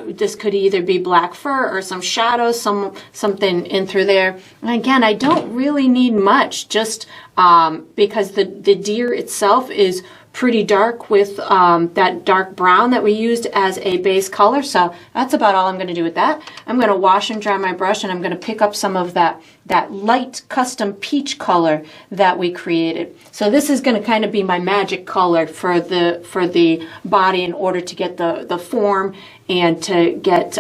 This could either be black fur or some shadows, something in through there. And again, I don't really need much, just because the deer itself is pretty dark with that dark brown that we used as a base color. So that's about all I'm going to do with that. I'm going to wash and dry my brush and I'm going to pick up some of that light custom peach color that we created. So this is going to kind of be my magic color for the body in order to get the form and to get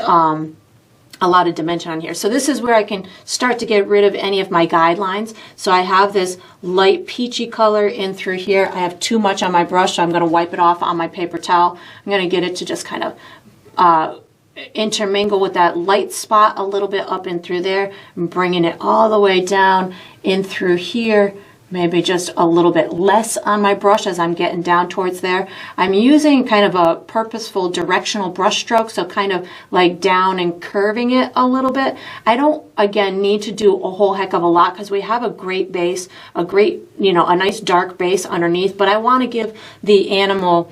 a lot of dimension on here. So this is where I can start to get rid of any of my guidelines. So I have this light peachy color in through here. I have too much on my brush, so I'm going to wipe it off on my paper towel. I'm going to get it to just kind of intermingle with that light spot a little bit up in through there. I'm bringing it all the way down in through here. Maybe just a little bit less on my brush as I'm getting down towards there. I'm using kind of a purposeful directional brush stroke, so kind of like down and curving it a little bit. I don't, again, need to do a whole heck of a lot because we have a great base, a nice dark base underneath, but I want to give the animal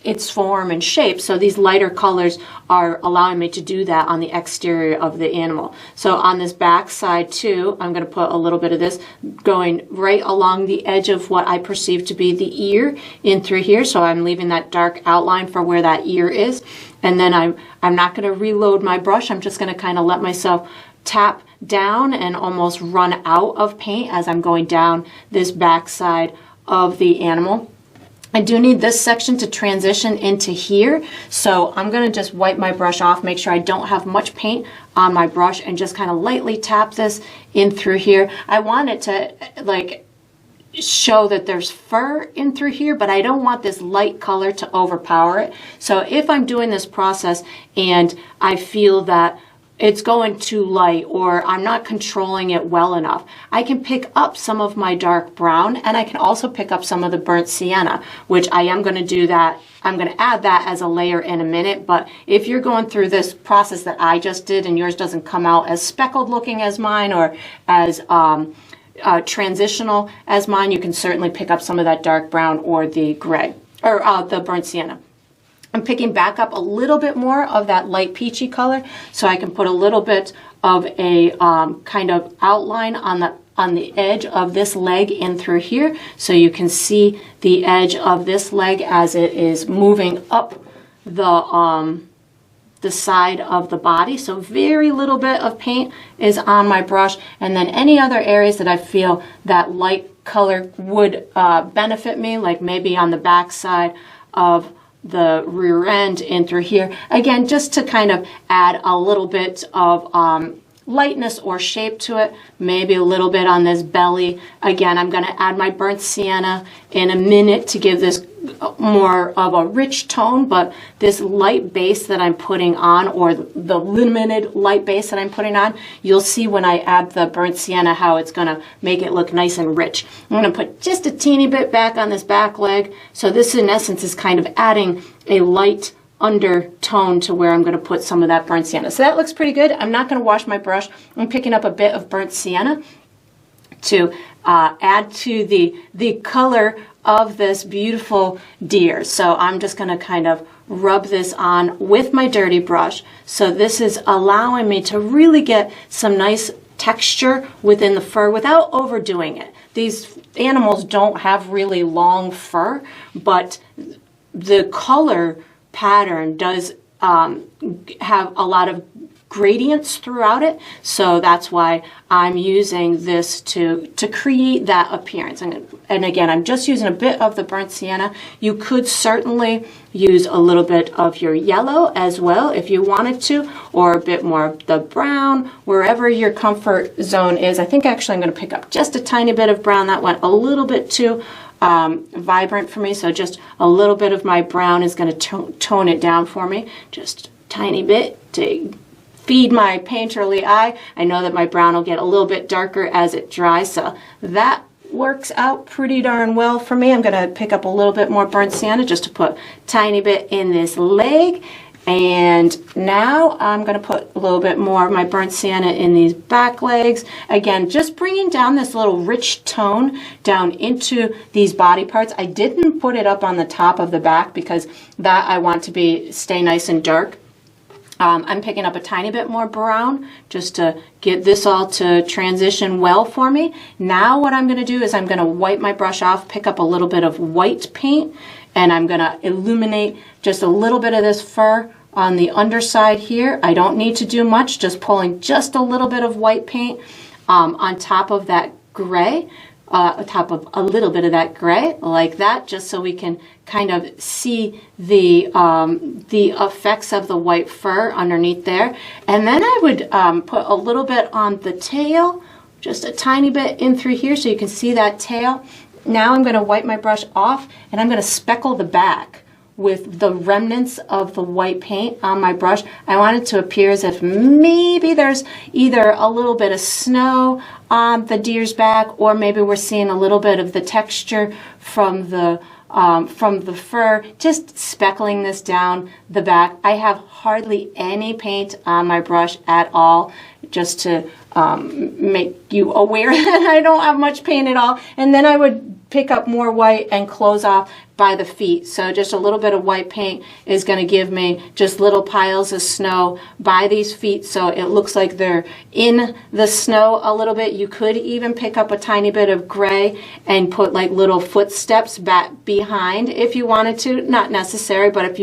its form and shape. So these lighter colors are allowing me to do that on the exterior of the animal. So on this back side too, I'm going to put a little bit of this going right along the edge of what I perceive to be the ear in through here. So I'm leaving that dark outline for where that ear is. And then I'm not going to reload my brush. I'm just going to kind of let myself tap down and almost run out of paint as I'm going down this back side of the animal. I do need this section to transition into here, so I'm going to just wipe my brush off, make sure I don't have much paint on my brush, and just kind of lightly tap this in through here. I want it to like show that there's fur in through here, but I don't want this light color to overpower it. So if I'm doing this process and I feel that it's going too light or I'm not controlling it well enough, I can pick up some of my dark brown and I can also pick up some of the burnt sienna, which I am going to do that. I'm going to add that as a layer in a minute, but if you're going through this process that I just did and yours doesn't come out as speckled looking as mine or as transitional as mine, you can certainly pick up some of that dark brown or the gray or the burnt sienna. I'm picking back up a little bit more of that light peachy color so I can put a little bit of a kind of outline on the edge of this leg in through here, so you can see the edge of this leg as it is moving up the the side of the body. So very little bit of paint is on my brush, and then any other areas that I feel that light color would benefit me, like maybe on the back side of the rear end in through here. Again, just to kind of add a little bit of lightness or shape to it, maybe a little bit on this belly. Again, I'm going to add my burnt sienna in a minute to give this more of a rich tone, but this light base that I'm putting on, or the limited light base that I'm putting on, you'll see when I add the burnt sienna how it's going to make it look nice and rich. I'm going to put just a teeny bit back on this back leg. So this in essence is kind of adding a light undertone to where I'm going to put some of that burnt sienna. So that looks pretty good. I'm not going to wash my brush. I'm picking up a bit of burnt sienna to add to the color of this beautiful deer. So I'm just going to kind of rub this on with my dirty brush. So this is allowing me to really get some nice texture within the fur without overdoing it. These animals don't have really long fur, but the color pattern does have a lot of gradients throughout it, so that's why I'm using this to create that appearance. And again, I'm just using a bit of the burnt sienna. You could certainly use a little bit of your yellow as well if you wanted to, or a bit more of the brown, wherever your comfort zone is. I think actually I'm going to pick up just a tiny bit of brown. That went a little bit too vibrant for me, so just a little bit of my brown is going to tone it down for me, just a tiny bit to feed my painterly eye. I know that my brown will get a little bit darker as it dries, so that works out pretty darn well for me. I'm going to pick up a little bit more burnt sienna just to put a tiny bit in this leg. And now I'm going to put a little bit more of my burnt sienna in these back legs. Again, just bringing down this little rich tone down into these body parts. I didn't put it up on the top of the back because that I want to stay nice and dark. I'm picking up a tiny bit more brown just to get this all to transition well for me. Now what I'm going to do is I'm going to wipe my brush off, pick up a little bit of white paint, and I'm going to illuminate just a little bit of this fur on the underside here. I don't need to do much, just pulling just a little bit of white paint on top of that gray, on top of a little bit of that gray, like that, just so we can kind of see the effects of the white fur underneath there. And then I would put a little bit on the tail, just a tiny bit in through here so you can see that tail. Now I'm going to wipe my brush off and I'm going to speckle the back with the remnants of the white paint on my brush. I want it to appear as if maybe there's either a little bit of snow on the deer's back, or maybe we're seeing a little bit of the texture from the fur, just speckling this down the back. I have hardly any paint on my brush at all, just to make you aware that I don't have much paint at all. And then I would pick up more white and close off by the feet. So just a little bit of white paint is going to give me just little piles of snow by these feet, so it looks like they're in the snow a little bit. You could even pick up a tiny bit of gray and put like little footsteps back behind if you wanted to. Not necessary, but if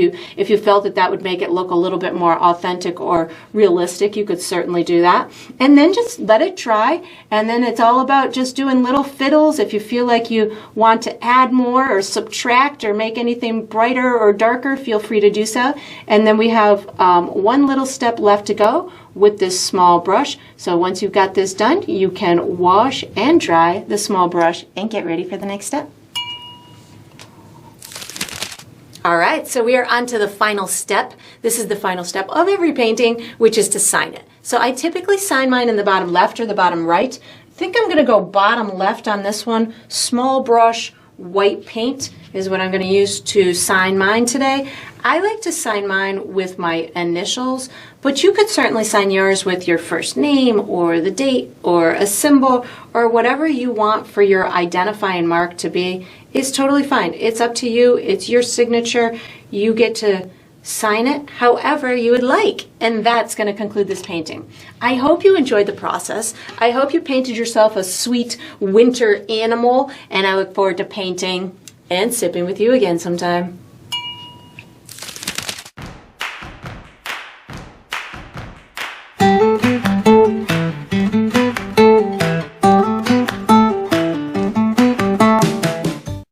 you felt that would make it look a little bit more authentic or realistic, you could certainly do that. And then just let it dry, and then it's all about just doing little fiddles. If you feel like you want to add more or subtract or make anything brighter or darker, feel free to do so. And then we have one little step left to go with this small brush. So once you've got this done, you can wash and dry the small brush and get ready for the next step. All right, so we are on to the final step. This is the final step of every painting, which is to sign it. So I typically sign mine in the bottom left or the bottom right. I think I'm going to go bottom left on this one. Small brush, white paint is what I'm going to use to sign mine today. I like to sign mine with my initials, but you could certainly sign yours with your first name or the date or a symbol or whatever you want for your identifying mark to be. It's totally fine. It's up to you. It's your signature. You get to sign it however you would like. And that's going to conclude this painting. I hope you enjoyed the process. I hope you painted yourself a sweet winter animal, and I look forward to painting and sipping with you again sometime.